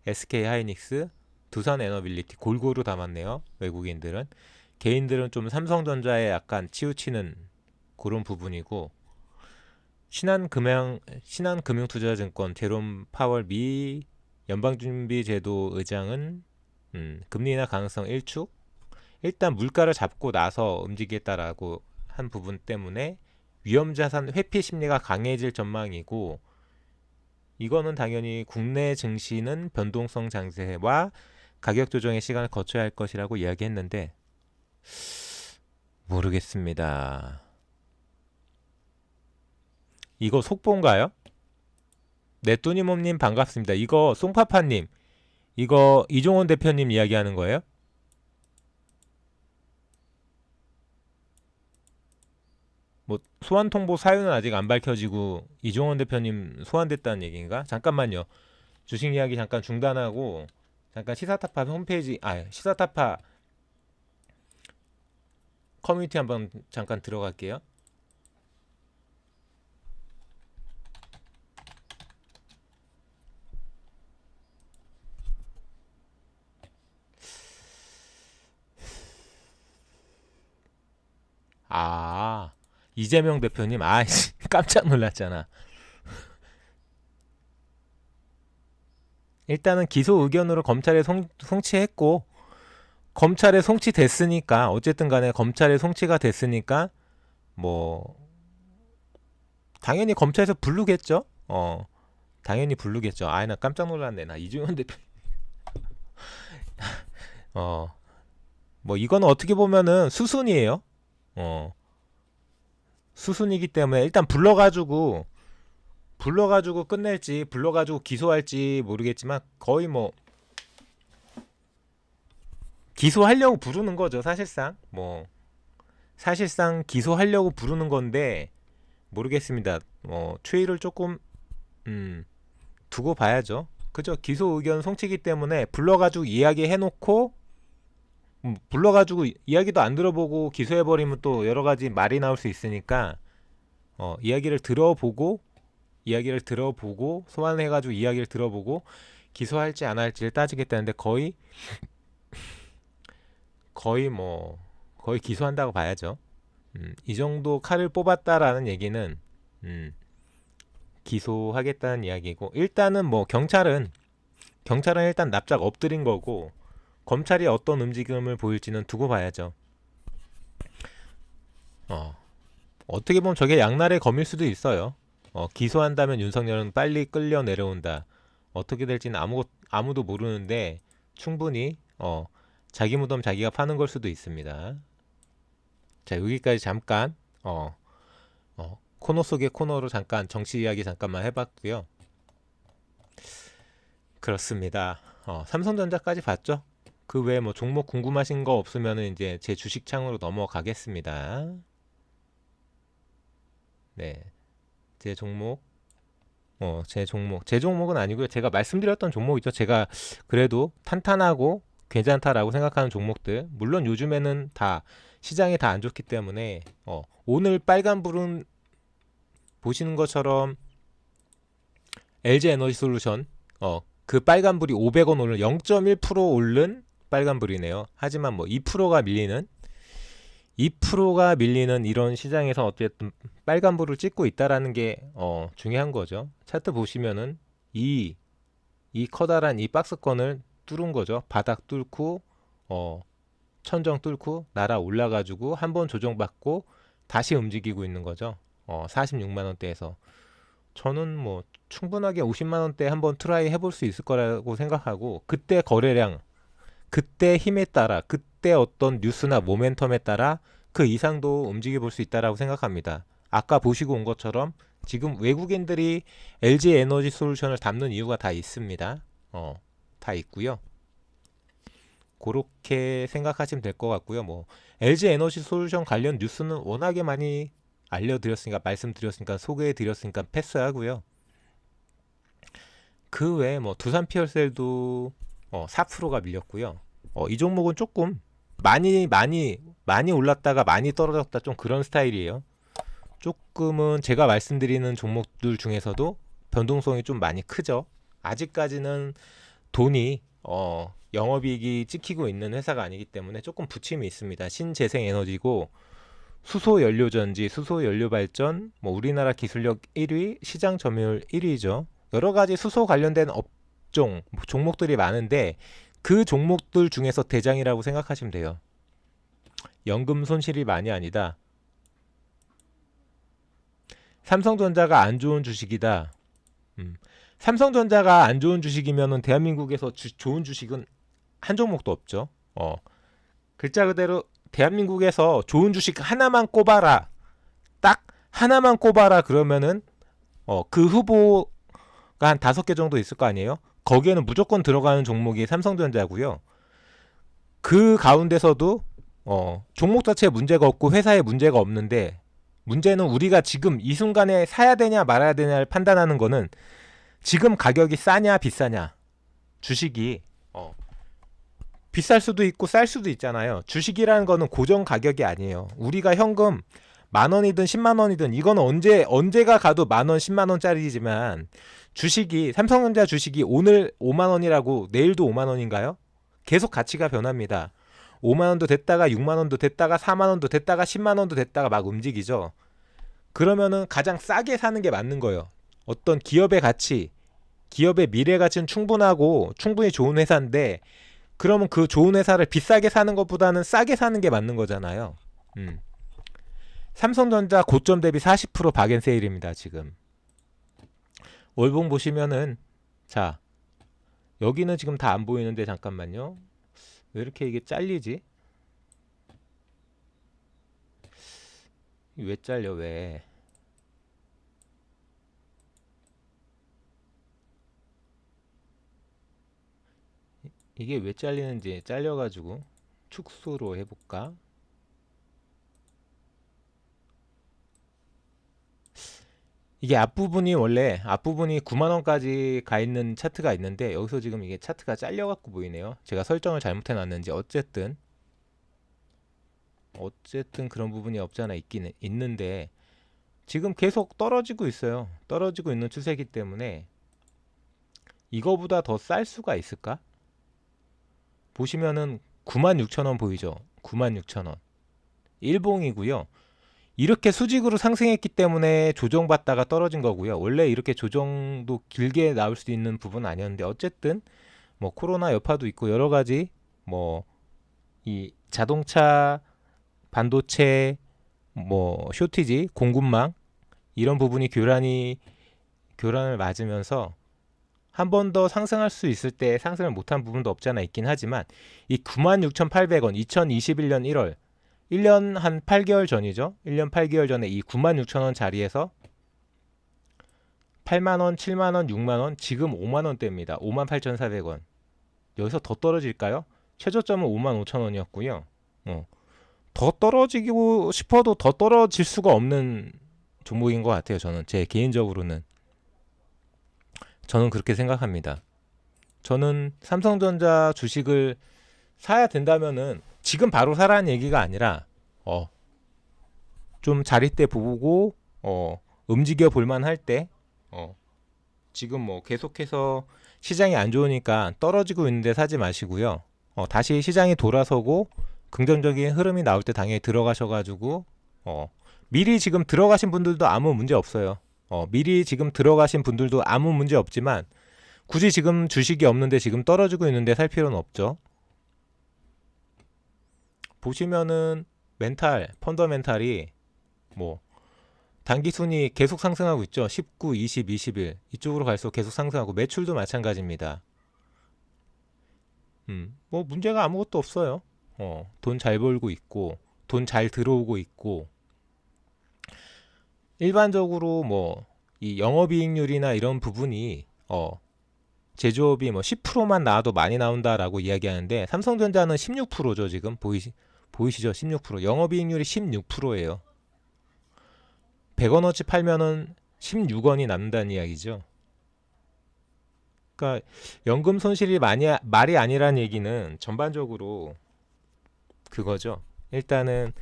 Speaker 1: SK 하이닉스, 두산 에너빌리티 골고루 담았네요. 외국인들은. 개인들은 좀 삼성전자에 약간 치우치는 그런 부분이고, 신한금융투자증권 제롬 파월 미 연방준비제도 의장은 금리 인하 가능성 일축, 일단 물가를 잡고 나서 움직이겠다라고 한 부분 때문에 위험자산 회피 심리가 강해질 전망이고, 이거는 당연히 국내 증시는 변동성 장세와 가격 조정의 시간을 거쳐야 할 것이라고 이야기했는데, 모르겠습니다. 이거 속보인가요? 네뚜니몸님 반갑습니다. 이거 송파파님, 이거 이종원 대표님 이야기하는 거예요? 뭐 소환 통보 사유는 아직 안 밝혀지고 이종원 대표님 소환됐다는 얘기인가? 잠깐만요. 주식 이야기 잠깐 중단하고 잠깐 시사타파 홈페이지, 시사타파 커뮤니티 한번 잠깐 들어갈게요. 이재명 대표님, 깜짝 놀랐잖아. 일단은 기소 의견으로 검찰에 송치했고, 검찰에 송치됐으니까, 어쨌든 간에 검찰에 송치가 됐으니까 뭐 당연히 검찰에서 부르겠죠. 당연히 부르겠죠. 나 깜짝 놀랐네. 나 이종현 대표. 뭐 이거는 어떻게 보면은 수순이에요. 수순이기 때문에 일단 불러가지고 끝낼지, 불러가지고 기소할지 모르겠지만 거의 뭐 기소하려고 부르는 거죠. 사실상 기소하려고 부르는 건데, 모르겠습니다. 추이를 조금 두고 봐야죠. 그죠? 기소 의견 송치기 때문에 불러가지고 이야기해놓고, 불러가지고 이야기도 안 들어보고 기소해버리면 또 여러가지 말이 나올 수 있으니까, 이야기를 들어보고 소환해가지고 이야기를 들어보고 기소할지 안 할지를 따지겠다는데, 거의 기소한다고 봐야죠. 이 정도 칼을 뽑았다라는 얘기는 기소하겠다는 이야기고, 일단은 뭐 경찰은 일단 납작 엎드린 거고, 검찰이 어떤 움직임을 보일지는 두고 봐야죠. 어떻게 보면 저게 양날의 검일 수도 있어요. 기소한다면 윤석열은 빨리 끌려 내려온다. 어떻게 될지는 아무도 모르는데, 충분히 자기 무덤 자기가 파는 걸 수도 있습니다. 자, 여기까지 잠깐 코너 속의 코너로 잠깐 정치 이야기 잠깐만 해봤고요. 그렇습니다. 삼성전자까지 봤죠. 그 외에 뭐 종목 궁금하신 거 없으면은 이제 제 주식 창으로 넘어가겠습니다. 네, 제 종목은 아니고요. 제가 말씀드렸던 종목 있죠. 제가 그래도 탄탄하고 괜찮다라고 생각하는 종목들, 물론 요즘에는 다 시장이 다 안 좋기 때문에 오늘 빨간불은 보시는 것처럼 LG 에너지 솔루션, 그 빨간불이 500원 오른 0.1% 오른 빨간불이네요. 하지만 뭐 2%가 밀리는 2%가 밀리는 이런 시장에서 어쨌든 빨간불을 찍고 있다라는 게 중요한 거죠. 차트 보시면은 이, 이 커다란 이 박스권을 뚫은 거죠. 바닥 뚫고 천정 뚫고 날아 올라가지고 한번 조정받고 다시 움직이고 있는 거죠. 46만 원대에서 저는 뭐 충분하게 50만 원대 한번 트라이 해볼 수 있을 거라고 생각하고, 그때 거래량, 그때 힘에 따라, 그때 어떤 뉴스나 모멘텀에 따라 그 이상도 움직여 볼 수 있다라고 생각합니다. 아까 보시고 온 것처럼 지금 외국인들이 LG 에너지 솔루션을 담는 이유가 다 있습니다. 다 있고요. 그렇게 생각하시면 될 것 같고요. 뭐 LG 에너지 솔루션 관련 뉴스는 워낙에 많이 알려드렸으니까, 말씀드렸으니까, 소개해드렸으니까 패스하고요. 그 외에 뭐 두산 피어셀도 4%가 밀렸고요. 이 종목은 조금 많이 올랐다가 많이 떨어졌다, 좀 그런 스타일이에요. 조금은 제가 말씀드리는 종목들 중에서도 변동성이 좀 많이 크죠. 아직까지는 돈이 영업이익이 찍히고 있는 회사가 아니기 때문에 조금 부침이 있습니다. 신재생에너지고 수소연료전지, 수소연료발전, 뭐 우리나라 기술력 1위, 시장 점유율 1위죠. 여러 가지 수소 관련된 업종, 종목들이 많은데 그 종목들 중에서 대장이라고 생각하시면 돼요. 연금 손실이 많이 아니다. 삼성전자가 안 좋은 주식이다. 삼성전자가 안 좋은 주식이면은 대한민국에서 좋은 주식은 한 종목도 없죠. 글자 그대로 대한민국에서 좋은 주식 하나만 꼽아라, 딱 하나만 꼽아라 그러면은 그 후보가 한 5개 정도 있을 거 아니에요. 거기에는 무조건 들어가는 종목이 삼성전자고요. 그 가운데서도 종목 자체에 문제가 없고 회사에 문제가 없는데, 문제는 우리가 지금 이 순간에 사야 되냐 말아야 되냐를 판단하는 거는 지금 가격이 싸냐 비싸냐. 주식이 비쌀 수도 있고 쌀 수도 있잖아요. 주식이라는 거는 고정 가격이 아니에요. 우리가 현금 10,000원이든 100,000원이든 이건 언제가 가도 10,000원 100,000원짜리지만, 주식이, 삼성전자 주식이 오늘 50,000원이라고 내일도 50,000원인가요? 계속 가치가 변합니다. 50,000원도 됐다가 60,000원도 됐다가 40,000원도 됐다가 100,000원도 됐다가 막 움직이죠. 그러면은 가장 싸게 사는 게 맞는 거예요. 어떤 기업의 가치, 기업의 미래 가치는 충분하고 충분히 좋은 회사인데, 그러면 그 좋은 회사를 비싸게 사는 것보다는 싸게 사는 게 맞는 거잖아요. 삼성전자 고점 대비 40% 박앤세일입니다. 지금 월봉 보시면은, 자, 여기는 지금 다 안 보이는데 잠깐만요. 왜 이렇게 이게 잘리지? 왜 잘려? 왜? 이게 왜 잘리는지, 잘려가지고 축소로 해볼까? 이게 원래 앞부분이 90,000원까지 가 있는 차트가 있는데, 여기서 지금 이게 차트가 잘려갖고 보이네요. 제가 설정을 잘못해 놨는지. 어쨌든 그런 부분이 없지 않아 있긴 있는데, 지금 계속 떨어지고 있어요. 떨어지고 있는 추세이기 때문에 이거보다 더 쌀 수가 있을까? 보시면은 96,000원 보이죠? 96,000원 일봉이고요. 이렇게 수직으로 상승했기 때문에 조정받다가 떨어진 거고요. 원래 이렇게 조정도 길게 나올 수 있는 부분은 아니었는데, 어쨌든 뭐 코로나 여파도 있고 여러 가지, 뭐 이 자동차, 반도체, 뭐 쇼티지, 공급망, 이런 부분이 교란을 맞으면서 한 번 더 상승할 수 있을 때 상승을 못한 부분도 없지 않아 있긴 하지만, 이 96,800원 2021년 1월 1년 한 8개월 전이죠. 1년 8개월 전에 이 96,000원 자리에서 8만원, 7만원, 6만원, 지금 5만원대입니다. 58,400원. 여기서 더 떨어질까요? 최저점은 55,000원이었고요. 더 떨어지고 싶어도 더 떨어질 수가 없는 종목인 것 같아요. 제 개인적으로는. 저는 그렇게 생각합니다. 저는 삼성전자 주식을 사야 된다면은 지금 바로 사라는 얘기가 아니라 좀 자릿대 보고 움직여 볼만 할 때, 지금 뭐 계속해서 시장이 안 좋으니까 떨어지고 있는데 사지 마시고요. 다시 시장이 돌아서고 긍정적인 흐름이 나올 때 당연히 들어가셔가지고 미리 지금 들어가신 분들도 아무 문제 없어요. 미리 지금 들어가신 분들도 아무 문제 없지만 굳이 지금 주식이 없는데 지금 떨어지고 있는데 살 필요는 없죠. 보시면은 펀더멘탈이 뭐 단기순이 계속 상승하고 있죠. 19, 20, 21 이쪽으로 갈수록 계속 상승하고 매출도 마찬가지입니다. 뭐 문제가 아무것도 없어요. 돈 잘 벌고 있고 돈 잘 들어오고 있고 일반적으로 뭐 이 영업이익률이나 이런 부분이 제조업이 뭐 10%만 나와도 많이 나온다라고 이야기하는데 삼성전자는 16%죠. 지금 보이시죠? 16%. 영업이익률이 16%예요. 100원어치 팔면은 16원이 남는다는 이야기죠. 그러니까 연금 손실이 말이 아니란 얘기는 전반적으로 그거죠. 일단은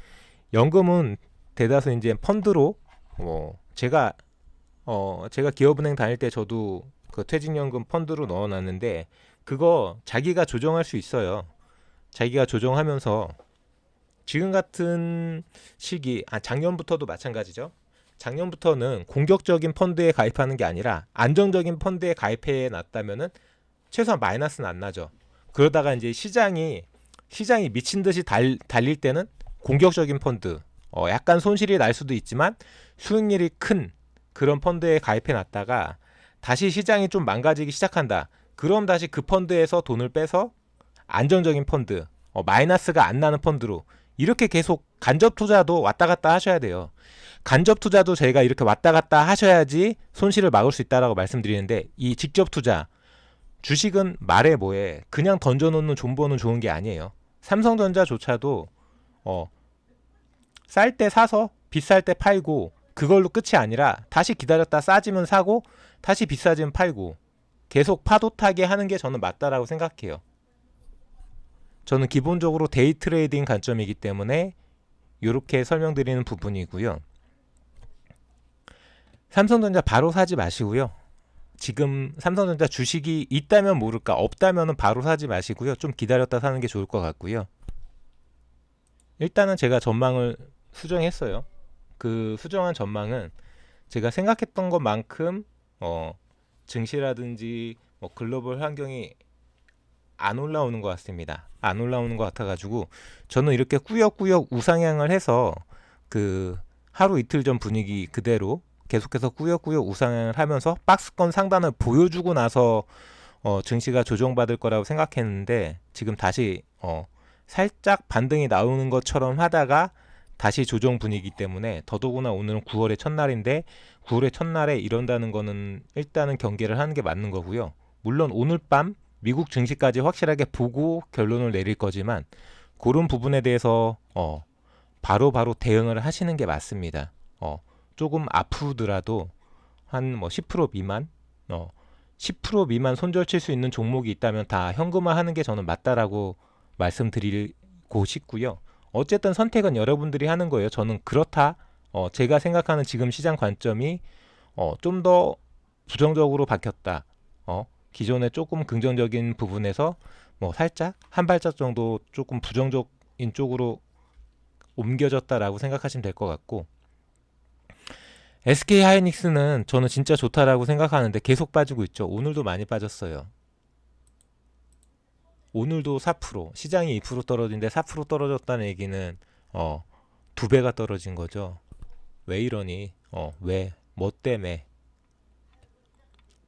Speaker 1: 연금은 대다수 이제 펀드로 제가 기업은행 다닐 때 저도 그 퇴직연금 펀드로 넣어놨는데 그거 자기가 조정할 수 있어요. 자기가 조정하면서 지금 같은 시기, 작년부터도 마찬가지죠. 작년부터는 공격적인 펀드에 가입하는 게 아니라 안정적인 펀드에 가입해 놨다면은 최소한 마이너스는 안 나죠. 그러다가 이제 시장이 미친 듯이 달릴 때는 공격적인 펀드, 약간 손실이 날 수도 있지만 수익률이 큰 그런 펀드에 가입해 놨다가 다시 시장이 좀 망가지기 시작한다. 그럼 다시 그 펀드에서 돈을 빼서 안정적인 펀드, 마이너스가 안 나는 펀드로 이렇게 계속 간접 투자도 왔다 갔다 하셔야 돼요. 간접 투자도 저희가 이렇게 왔다 갔다 하셔야지 손실을 막을 수 있다라고 말씀드리는데 이 직접 투자, 주식은 말해 뭐해 그냥 던져놓는 존버는 좋은 게 아니에요. 삼성전자조차도 쌀 때 사서 비쌀 때 팔고 그걸로 끝이 아니라 다시 기다렸다 싸지면 사고 다시 비싸지면 팔고 계속 파도 타게 하는 게 저는 맞다라고 생각해요. 저는 기본적으로 데이 트레이딩 관점이기 때문에 이렇게 설명드리는 부분이고요. 삼성전자 바로 사지 마시고요. 지금 삼성전자 주식이 있다면 모를까 없다면 바로 사지 마시고요. 좀 기다렸다 사는 게 좋을 것 같고요. 일단은 제가 전망을 수정했어요. 그 수정한 전망은 제가 생각했던 것만큼 증시라든지 뭐 글로벌 환경이 안 올라오는 것 같습니다. 안 올라오는 것 같아가지고 저는 이렇게 꾸역꾸역 우상향을 해서 그 하루 이틀 전 분위기 그대로 계속해서 꾸역꾸역 우상향을 하면서 박스권 상단을 보여주고 나서 증시가 조정받을 거라고 생각했는데 지금 다시 살짝 반등이 나오는 것처럼 하다가 다시 조정 분위기 때문에 더더구나 오늘은 9월의 첫날인데 9월의 첫날에 이런다는 거는 일단은 경계를 하는 게 맞는 거고요. 물론 오늘 밤 미국 증시까지 확실하게 보고 결론을 내릴 거지만 그런 부분에 대해서 바로바로 대응을 하시는 게 맞습니다. 조금 아프더라도 한 뭐 10% 미만 10% 미만 손절칠 수 있는 종목이 있다면 다 현금화하는 게 저는 맞다라고 말씀드리고 싶고요. 어쨌든 선택은 여러분들이 하는 거예요. 저는 그렇다. 제가 생각하는 지금 시장 관점이 좀 더 부정적으로 바뀌었다. 기존에 조금 긍정적인 부분에서 뭐 살짝 한 발짝 정도 조금 부정적인 쪽으로 옮겨졌다라고 생각하시면 될 것 같고 SK 하이닉스는 저는 진짜 좋다라고 생각하는데 계속 빠지고 있죠. 오늘도 많이 빠졌어요. 오늘도 4%, 시장이 2% 떨어진데 4% 떨어졌다는 얘기는 2배가 떨어진 거죠. 왜 이러니? 왜? 뭐 때문에?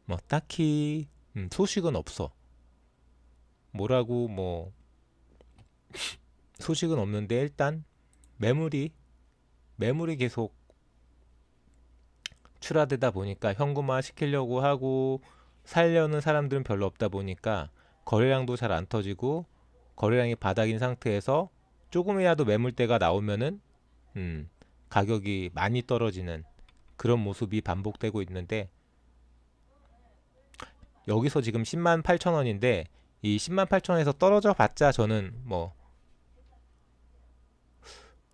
Speaker 1: 뭐 딱히 소식은 없어. 뭐라고 뭐 소식은 없는데 일단 매물이 계속 출하되다 보니까 현금화 시키려고 하고 살려는 사람들은 별로 없다 보니까 거래량도 잘 안 터지고 거래량이 바닥인 상태에서 조금이라도 매물대가 나오면은 가격이 많이 떨어지는 그런 모습이 반복되고 있는데 여기서 지금 10만 8천 원인데 이 10만 8천 원에서 떨어져 봤자 저는 뭐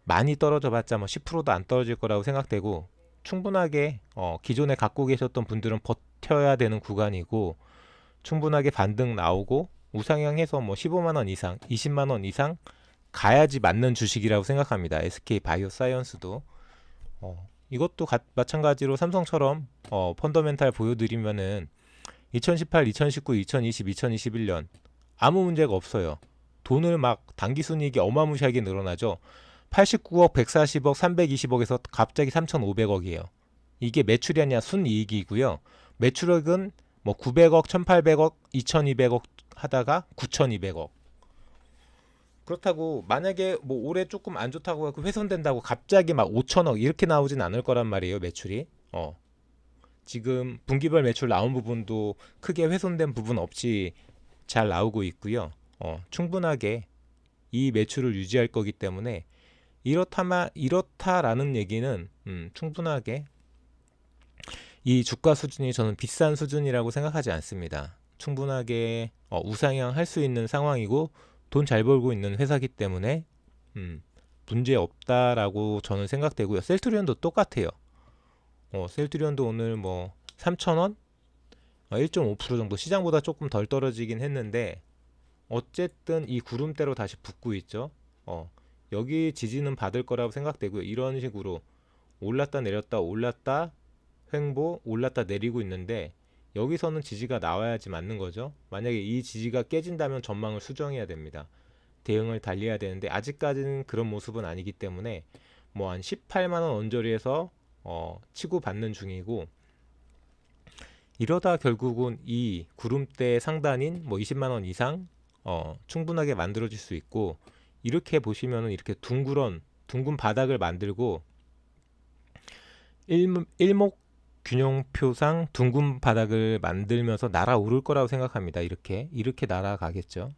Speaker 1: 많이 떨어져 봤자 뭐 10%도 안 떨어질 거라고 생각되고 충분하게 기존에 갖고 계셨던 분들은 버텨야 되는 구간이고 충분하게 반등 나오고 우상향해서 뭐 15만 원 이상, 20만 원 이상 가야지 맞는 주식이라고 생각합니다. SK 바이오사이언스도 이것도 마찬가지로 삼성처럼 펀더멘탈 보여드리면은 2018, 2019, 2020, 2021년 아무 문제가 없어요. 돈을 막 당기순이익이 어마무시하게 늘어나죠. 89억, 140억, 320억에서 갑자기 3,500억이에요. 이게 매출이 아니라 순이익이고요. 매출액은 뭐 900억, 1,800억, 2,200억 하다가 9,200억. 그렇다고 만약에 뭐 올해 조금 안 좋다고 하고 훼손된다고 갑자기 막 5천억 이렇게 나오진 않을 거란 말이에요, 매출이. 지금 분기별 매출 나온 부분도 크게 훼손된 부분 없이 잘 나오고 있고요. 충분하게 이 매출을 유지할 거기 때문에 이렇다라는 얘기는 충분하게 이 주가 수준이 저는 비싼 수준이라고 생각하지 않습니다. 충분하게 우상향 할 수 있는 상황이고 돈 잘 벌고 있는 회사기 때문에 문제 없다라고 저는 생각되고요. 셀트리온도 똑같아요. 셀트리온도 오늘 뭐 3,000원? 1.5% 정도 시장보다 조금 덜 떨어지긴 했는데 어쨌든 이 구름대로 다시 붙고 있죠. 여기 지지는 받을 거라고 생각되고요. 이런 식으로 올랐다 내렸다 올랐다 횡보 올랐다 내리고 있는데 여기서는 지지가 나와야지 맞는 거죠. 만약에 이 지지가 깨진다면 전망을 수정해야 됩니다. 대응을 달리해야 되는데 아직까지는 그런 모습은 아니기 때문에 뭐 한 18만원 언저리에서 치고받는 중이고 이러다 결국은 이 구름대 상단인 뭐 20만원 이상 충분하게 만들어질 수 있고 이렇게 보시면은 이렇게 둥근 바닥을 만들고 일목균형표상 둥근 바닥을 만들면서 날아오를 거라고 생각합니다. 이렇게 날아가겠죠.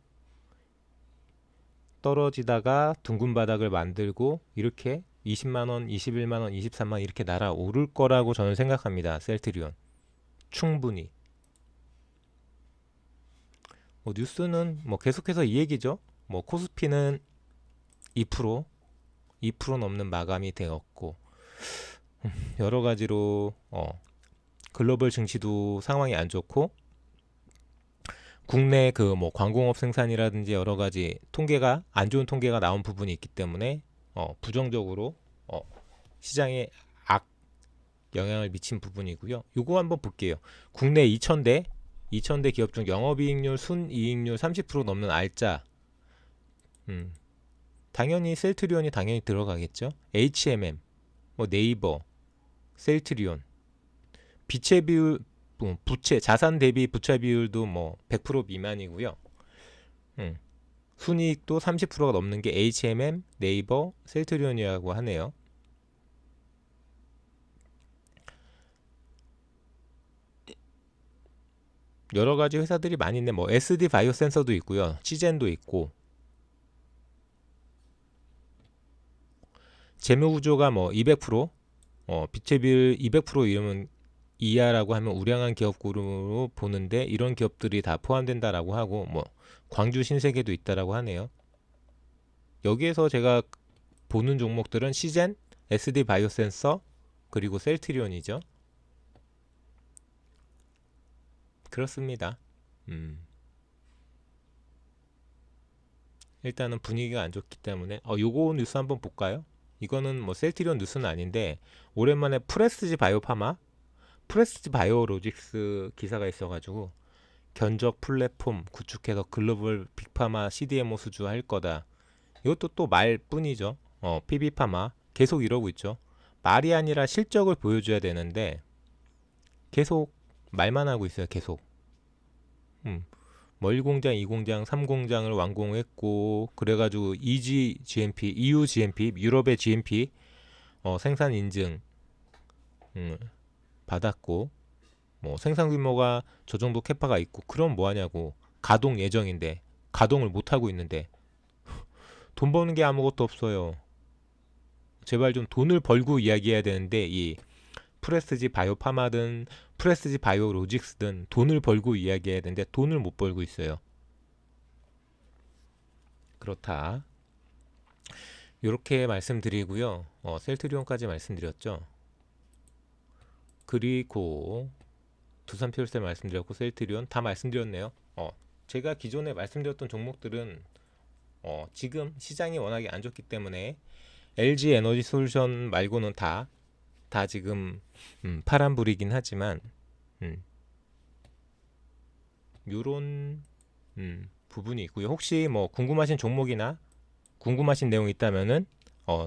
Speaker 1: 떨어지다가 둥근 바닥을 만들고 이렇게 20만원, 21만원, 23만원 이렇게 날아오를 거라고 저는 생각합니다. 셀트리온 충분히. 뉴스는 뭐 계속해서 이 얘기죠. 뭐 코스피는 2% 넘는 마감이 되었고 여러 가지로 글로벌 증시도 상황이 안 좋고 국내 그 뭐 광공업 생산이라든지 여러 가지 통계가 안 좋은 통계가 나온 부분이 있기 때문에 부정적으로 시장에 악 영향을 미친 부분이고요. 요거 한번 볼게요. 국내 2,000대 기업 중 영업이익률, 순이익률 30% 넘는 알짜. 당연히 셀트리온이 당연히 들어가겠죠. HMM, 뭐 네이버, 셀트리온. 비채 비율, 부채 자산 대비 부채 비율도 뭐 100% 미만이고요. 순이익도 30%가 넘는 게 HMM, 네이버, 셀트리온이라고 하네요. 여러 가지 회사들이 많이 있네. 뭐 SD 바이오 센서도 있고요. 시젠도 있고. 재무 구조가 뭐 200%, 비채 비율 200% 이러면 이하라고 하면 우량한 기업 그룹으로 보는데 이런 기업들이 다 포함된다라고 하고 뭐 광주 신세계도 있다라고 하네요. 여기에서 제가 보는 종목들은 시젠, SD 바이오 센서 그리고 셀트리온이죠. 그렇습니다. 일단은 분위기가 안 좋기 때문에 요거 뉴스 한번 볼까요? 이거는 뭐 셀트리온 뉴스는 아닌데 오랜만에 프레스지 바이오로직스 기사가 있어가지고 견적 플랫폼 구축해서 글로벌 빅파마 CDMO 수주할 거다. 이것도 또 말뿐이죠. PB파마 계속 이러고 있죠. 말이 아니라 실적을 보여줘야 되는데 계속 말만 하고 있어요. 계속. 뭐 1공장, 2공장, 3공장을 완공했고 그래가지고 EG GMP, EU GMP, 유럽의 GMP 생산 인증 받았고 뭐 생산 규모가 저 정도 캐파가 있고 그럼 뭐 하냐고. 가동 예정인데 가동을 못 하고 있는데 돈 버는 게 아무것도 없어요. 제발 좀 돈을 벌고 이야기해야 되는데 이 프레스지 바이오파마든 프레스지 바이오로직스든 돈을 벌고 이야기해야 되는데 돈을 못 벌고 있어요. 그렇다. 이렇게 말씀드리고요. 셀트리온까지 말씀드렸죠. 그리고 두산퓨얼셀 말씀드렸고 셀트리온 다 말씀드렸네요. 제가 기존에 말씀드렸던 종목들은 지금 시장이 워낙에 안 좋기 때문에 LG 에너지 솔루션 말고는 다 지금 파란불이긴 하지만 요런 부분이 있고요. 혹시 뭐 궁금하신 종목이나 궁금하신 내용 있다면은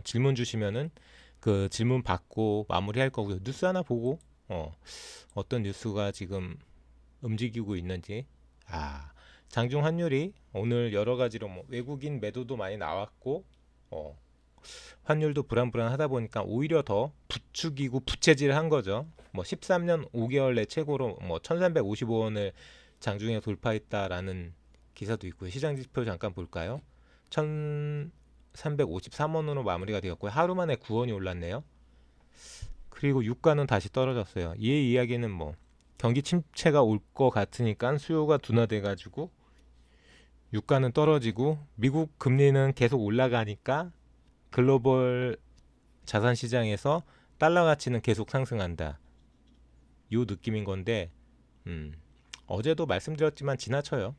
Speaker 1: 질문 주시면은 그 질문 받고 마무리할 거고요. 뉴스 하나 보고 어떤 뉴스가 지금 움직이고 있는지. 장중 환율이 오늘 여러 가지로 뭐 외국인 매도도 많이 나왔고 환율도 불안불안하다 보니까 오히려 더 부추기고 부채질한 거죠. 뭐 13년 5개월 내 최고로 뭐 1355원을 장중에 돌파했다라는 기사도 있고요. 시장 지표 잠깐 볼까요? 1353원으로 마무리가 되었고요. 하루 만에 9원이 올랐네요. 그리고 유가는 다시 떨어졌어요. 이 이야기는 뭐 경기 침체가 올 것 같으니까 수요가 둔화돼 가지고 유가는 떨어지고 미국 금리는 계속 올라가니까 글로벌 자산 시장에서 달러 가치는 계속 상승한다. 요 느낌인 건데 어제도 말씀드렸지만 지나쳐요.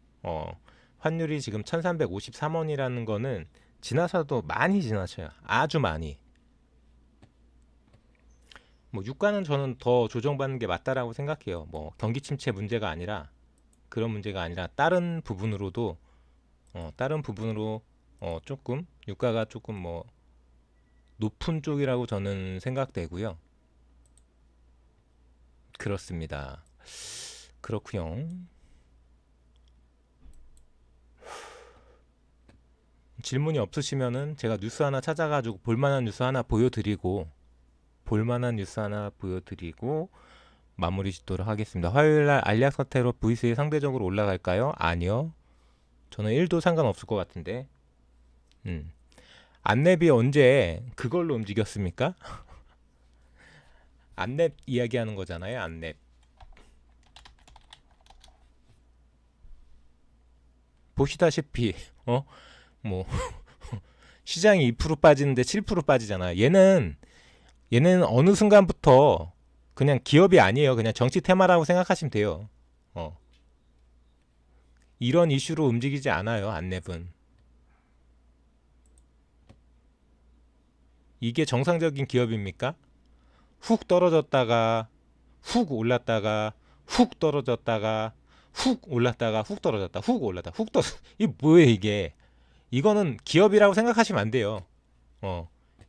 Speaker 1: 환율이 지금 1353원이라는 거는 지나서도 많이 지나쳐요. 아주 많이. 뭐 유가는 저는 더 조정받는 게 맞다라고 생각해요. 뭐 경기 침체 문제가 아니라 그런 문제가 아니라 다른 부분으로도 다른 부분으로 조금 유가가 조금 뭐 높은 쪽이라고 저는 생각되고요. 그렇습니다. 그렇고요. 질문이 없으시면은 제가 뉴스 하나 찾아가지고 볼만한 뉴스 하나 보여드리고 마무리 짓도록 하겠습니다. 화요일날 알약 사태로 V-스이 상대적으로 올라갈까요? 아니요. 저는 1도 상관없을 것 같은데. 안랩이 언제 그걸로 움직였습니까? 안랩 이야기하는 거잖아요. 안랩. 보시다시피 뭐 시장이 2% 빠지는데 7% 빠지잖아. 얘는 어느 순간부터 그냥 기업이 아니에요. 그냥 정치 테마라고 생각하시면 돼요. 이런 이슈로 움직이지 않아요. 안랩은. 이게 정상적인 기업입니까? 훅 떨어졌다가 훅 올랐다가 훅 떨어졌다가 훅 올랐다가 훅 떨어졌다 훅 올랐다 훅 떨어. 이게 뭐예요 이게? 이거는 기업이라고 생각하시면 안 돼요.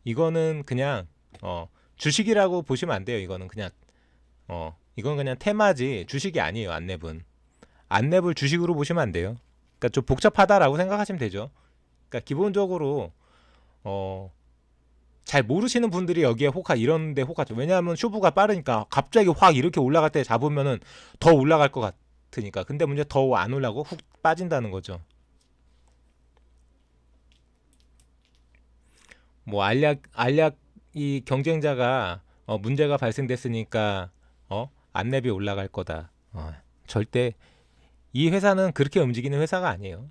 Speaker 1: 이거는 그냥 주식이라고 보시면 안 돼요. 이거는 그냥 이건 그냥 테마지 주식이 아니에요. 안랩은. 안랩을 주식으로 보시면 안 돼요. 그러니까 좀 복잡하다라고 생각하시면 되죠. 그러니까 기본적으로 잘 모르시는 분들이 여기에 이런데 혹하죠. 왜냐하면 쇼부가 빠르니까 갑자기 확 이렇게 올라갈 때 잡으면은 더 올라갈 것 같으니까. 근데 문제 더 안 올라고 훅 빠진다는 거죠. 뭐 알약 이 경쟁자가 문제가 발생됐으니까 안랩이 올라갈 거다. 절대 이 회사는 그렇게 움직이는 회사가 아니에요.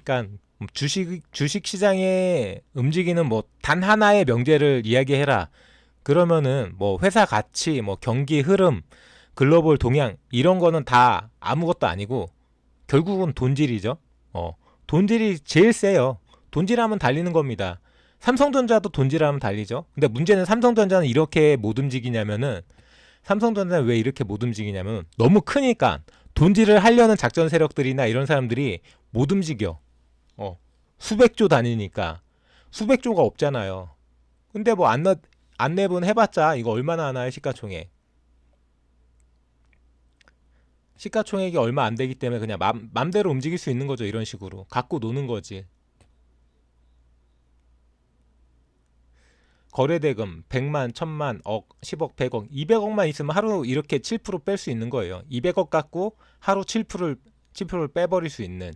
Speaker 1: 그러니까 주식 시장에 움직이는 뭐 단 하나의 명제를 이야기해라. 그러면은 뭐 회사 가치, 뭐 경기 흐름, 글로벌 동향 이런 거는 다 아무것도 아니고 결국은 돈질이죠. 돈질이 제일 세요. 돈질하면 달리는 겁니다. 삼성전자도 돈질하면 달리죠. 근데 문제는 삼성전자는 이렇게 못 움직이냐면은 삼성전자는 왜 이렇게 못 움직이냐면 너무 크니까 돈질을 하려는 작전 세력들이나 이런 사람들이 못 움직여. 수백조 단위니까 수백조가 없잖아요. 근데 뭐 안랩은 해봤자 이거 얼마나 하나요? 시가총액이 얼마 안 되기 때문에 그냥 맘대로 움직일 수 있는 거죠. 이런 식으로 갖고 노는 거지. 거래대금 100만, 1000만, 억, 10억, 100억, 200억만 있으면 하루 이렇게 7% 뺄 수 있는 거예요. 200억 갖고 하루 7%를 빼버릴 수 있는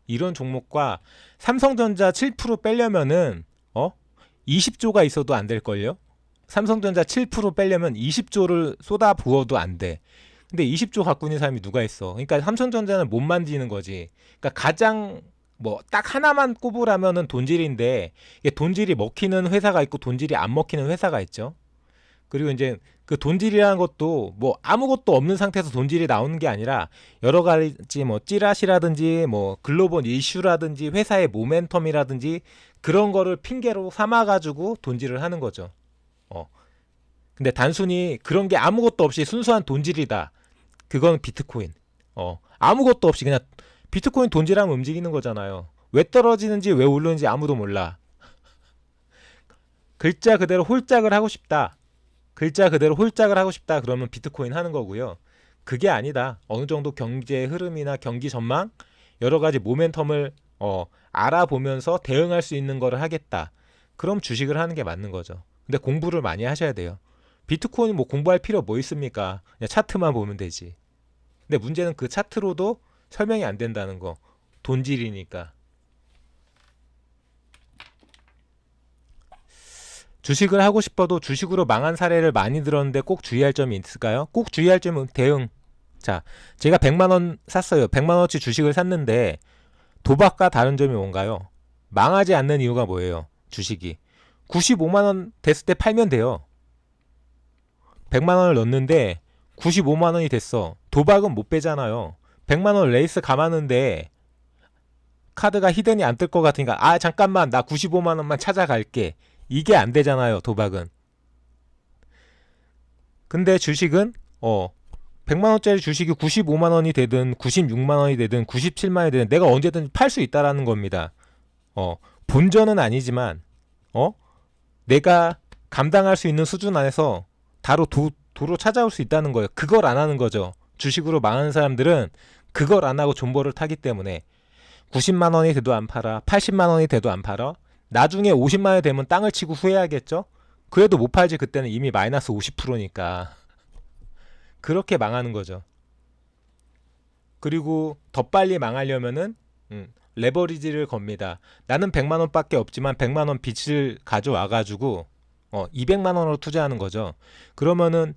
Speaker 1: 이런 종목과 삼성전자 7% 빼려면은 20조가 있어도 안 될걸요? 삼성전자 7% 빼려면 20조를 쏟아 부어도 안 돼. 근데 20조 갖고 있는 사람이 누가 있어? 그러니까 삼성전자는 못 만지는 거지. 그러니까 가장 뭐 딱 하나만 꼽으라면은 돈질인데 이게 돈질이 먹히는 회사가 있고 돈질이 안 먹히는 회사가 있죠. 그리고 이제 그 돈질이라는 것도 뭐 아무것도 없는 상태에서 돈질이 나오는 게 아니라 여러 가지 뭐 찌라시라든지 뭐 글로벌 이슈라든지 회사의 모멘텀이라든지 그런 거를 핑계로 삼아가지고 돈질을 하는 거죠. 어. 근데 단순히 그런 게 아무것도 없이 순수한 돈질이다. 그건 비트코인. 아무것도 없이 그냥 비트코인 돈질하면 움직이는 거잖아요. 왜 떨어지는지 왜 오르는지 아무도 몰라. 글자 그대로 홀짝을 하고 싶다. 글자 그대로 홀짝을 하고 싶다. 그러면 비트코인 하는 거고요. 그게 아니다. 어느 정도 경제 흐름이나 경기 전망 여러 가지 모멘텀을 알아보면서 대응할 수 있는 거를 하겠다. 그럼 주식을 하는 게 맞는 거죠. 근데 공부를 많이 하셔야 돼요. 비트코인 뭐 공부할 필요 뭐 있습니까? 그냥 차트만 보면 되지. 근데 문제는 그 차트로도 설명이 안 된다는 거. 돈질이니까. 주식을 하고 싶어도 주식으로 망한 사례를 많이 들었는데 꼭 주의할 점이 있을까요? 꼭 주의할 점은 대응. 자, 제가 100만 원 샀어요. 100만 원어치 주식을 샀는데 도박과 다른 점이 뭔가요? 망하지 않는 이유가 뭐예요? 주식이 95만 원 됐을 때 팔면 돼요. 100만 원을 넣었는데 95만 원이 됐어. 도박은 못 빼잖아요. 100만 원 레이스 감았는데 카드가 히든이 안 뜰 것 같으니까 잠깐만 나 95만 원만 찾아갈게. 이게 안 되잖아요, 도박은. 근데 주식은 100만 원짜리 주식이 95만 원이 되든 96만 원이 되든 97만 원이 되든 내가 언제든 팔 수 있다라는 겁니다. 본전은 아니지만 내가 감당할 수 있는 수준 안에서 도로 찾아올 수 있다는 거예요. 그걸 안 하는 거죠. 주식으로 망하는 사람들은 그걸 안 하고 존버를 타기 때문에 90만 원이 돼도 안 팔아. 80만 원이 돼도 안 팔아. 나중에 50만 원이 되면 땅을 치고 후회하겠죠? 그래도 못 팔지. 그때는 이미 마이너스 50%니까. 그렇게 망하는 거죠. 그리고 더 빨리 망하려면은 레버리지를 겁니다. 나는 100만 원밖에 없지만 100만 원 빚을 가져와가지고 200만 원으로 투자하는 거죠. 그러면은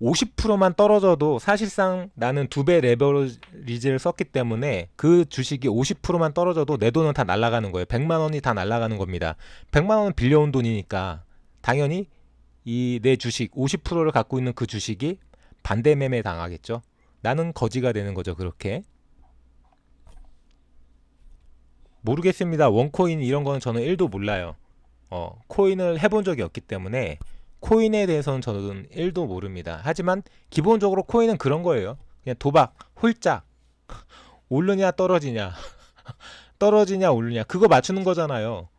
Speaker 1: 50%만 떨어져도 사실상 나는 2배 레버리지를 썼기 때문에 그 주식이 50%만 떨어져도 내 돈은 다 날아가는 거예요. 100만 원이 다 날아가는 겁니다. 100만 원은 빌려온 돈이니까 당연히 이 내 주식 50%를 갖고 있는 그 주식이 반대 매매 당하겠죠. 나는 거지가 되는 거죠. 그렇게. 모르겠습니다. 원코인 이런 거는 저는 1도 몰라요. 코인을 해본 적이 없기 때문에 코인에 대해서는 저는 1도 모릅니다. 하지만 기본적으로 코인은 그런 거예요. 그냥 도박, 홀짝. 오르냐 떨어지냐 떨어지냐 오르냐 그거 맞추는 거잖아요.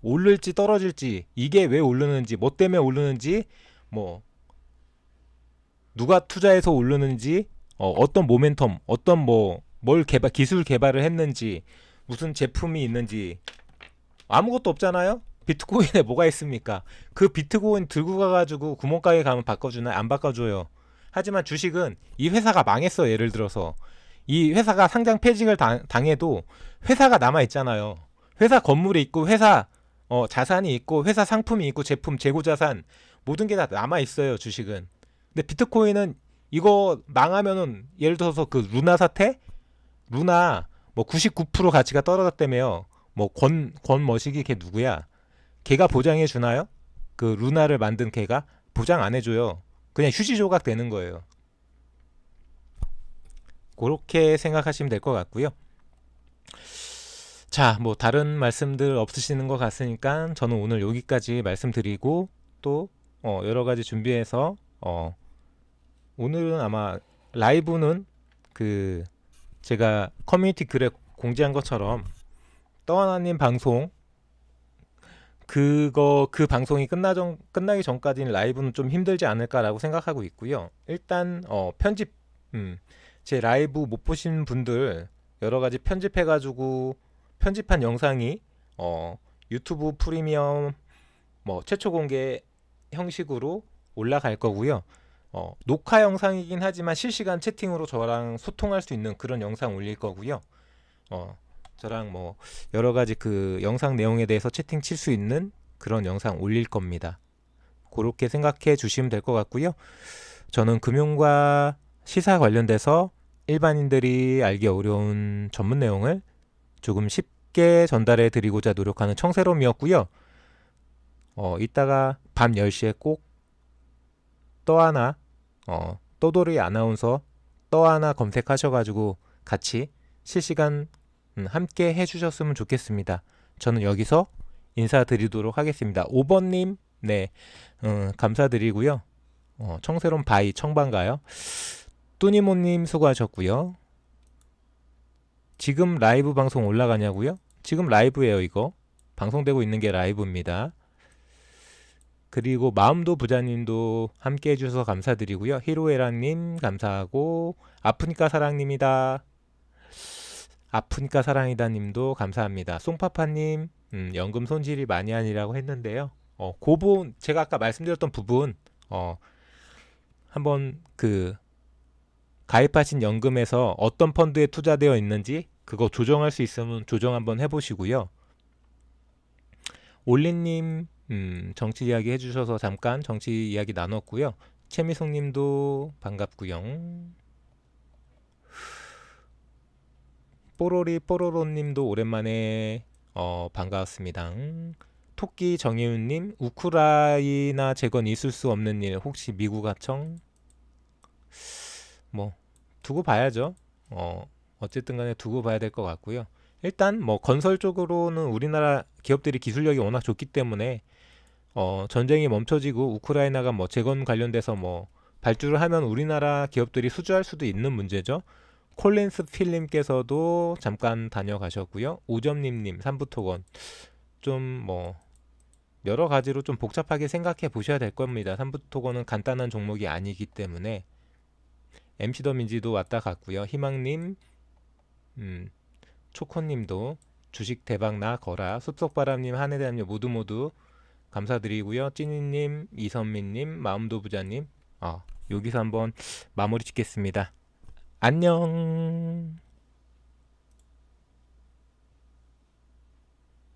Speaker 1: 오를지 떨어질지 이게 왜 오르는지 뭐 때문에 오르는지 뭐 누가 투자해서 오르는지 어떤 모멘텀 어떤 뭘 기술 개발을 했는지 무슨 제품이 있는지 아무것도 없잖아요. 비트코인에 뭐가 있습니까? 그 비트코인 들고 가가지고 구멍가게 가면 바꿔주나요? 안 바꿔줘요. 하지만 주식은 이 회사가 망했어. 예를 들어서 이 회사가 상장 폐직을 당해도 회사가 남아있잖아요. 회사 건물이 있고 회사 자산이 있고 회사 상품이 있고 제품 재고자산 모든 게 다 남아있어요. 주식은. 근데 비트코인은 이거 망하면은 예를 들어서 그 루나 사태? 루나 뭐 99% 가치가 떨어졌다며요. 뭐 권머시기 걔 누구야? 걔가 보장해 주나요? 그 루나를 만든 걔가 보장 안 해줘요. 그냥 휴지 조각 되는 거예요. 그렇게 생각하시면 될 것 같고요. 자, 뭐 다른 말씀들 없으시는 것 같으니까 저는 오늘 여기까지 말씀드리고 또 여러 가지 준비해서 오늘은 아마 라이브는 그 제가 커뮤니티 글에 공지한 것처럼 떠하나님 방송 그 방송이 끝나기 전까지는 라이브는 좀 힘들지 않을까라고 생각하고 있고요. 일단 편집 제 라이브 못 보신 분들 여러 가지 편집해가지고 편집한 영상이 유튜브 프리미엄 뭐 최초 공개 형식으로 올라갈 거고요. 녹화 영상이긴 하지만 실시간 채팅으로 저랑 소통할 수 있는 그런 영상 올릴 거고요. 저랑 뭐 여러 가지 그 영상 내용에 대해서 채팅 칠 수 있는 그런 영상 올릴 겁니다. 그렇게 생각해 주시면 될 것 같고요. 저는 금융과 시사 관련돼서 일반인들이 알기 어려운 전문 내용을 조금 쉽게 전달해 드리고자 노력하는 청새롬이었고요. 이따가 밤 10시에 꼭 떠하나 떠돌이 아나운서 떠하나 검색하셔가지고 같이 실시간 함께 해주셨으면 좋겠습니다. 저는 여기서 인사드리도록 하겠습니다. 5번님 네 감사드리고요. 청새로운 바이 청반가요? 뚜니모님 수고하셨고요. 지금 라이브 방송 올라가냐고요? 지금 라이브예요. 이거 방송되고 있는 게 라이브입니다. 그리고 마음도 부자님도 함께 해주셔서 감사드리고요. 히로에라님 감사하고 아프니까 사랑님이다. 아프니까 사랑이다 님도 감사합니다. 송파파님 연금 손실이 많이 아니라고 했는데요. 그 부분 제가 아까 말씀드렸던 부분 한번 그 가입하신 연금에서 어떤 펀드에 투자되어 있는지 그거 조정할 수 있으면 조정 한번 해보시고요. 올리님 정치 이야기 해주셔서 잠깐 정치 이야기 나눴고요. 최미송님도 반갑고요. 뽀로리 뽀로로님도 오랜만에 반가웠습니다. 토끼 정혜윤님 우크라이나 재건 있을 수 없는 일 혹시 미국 하청 뭐 두고 봐야죠. 어쨌든 간에 두고 봐야 될 것 같고요. 일단 뭐 건설 쪽으로는 우리나라 기업들이 기술력이 워낙 좋기 때문에 전쟁이 멈춰지고 우크라이나가 뭐 재건 관련돼서 뭐 발주를 하면 우리나라 기업들이 수주할 수도 있는 문제죠. 콜린스 필님께서도 잠깐 다녀가셨고요. 오점님님 삼부토건 좀 뭐 여러 가지로 좀 복잡하게 생각해 보셔야 될 겁니다. 삼부토건은 간단한 종목이 아니기 때문에 MC 더민지도 왔다 갔고요. 희망님, 초코님도 주식 대박 나 거라 숲속바람님 한해대남녀 모두 감사드리고요. 찐이님, 이선민님, 마음도 부자님 여기서 한번 마무리 짓겠습니다. 안녕.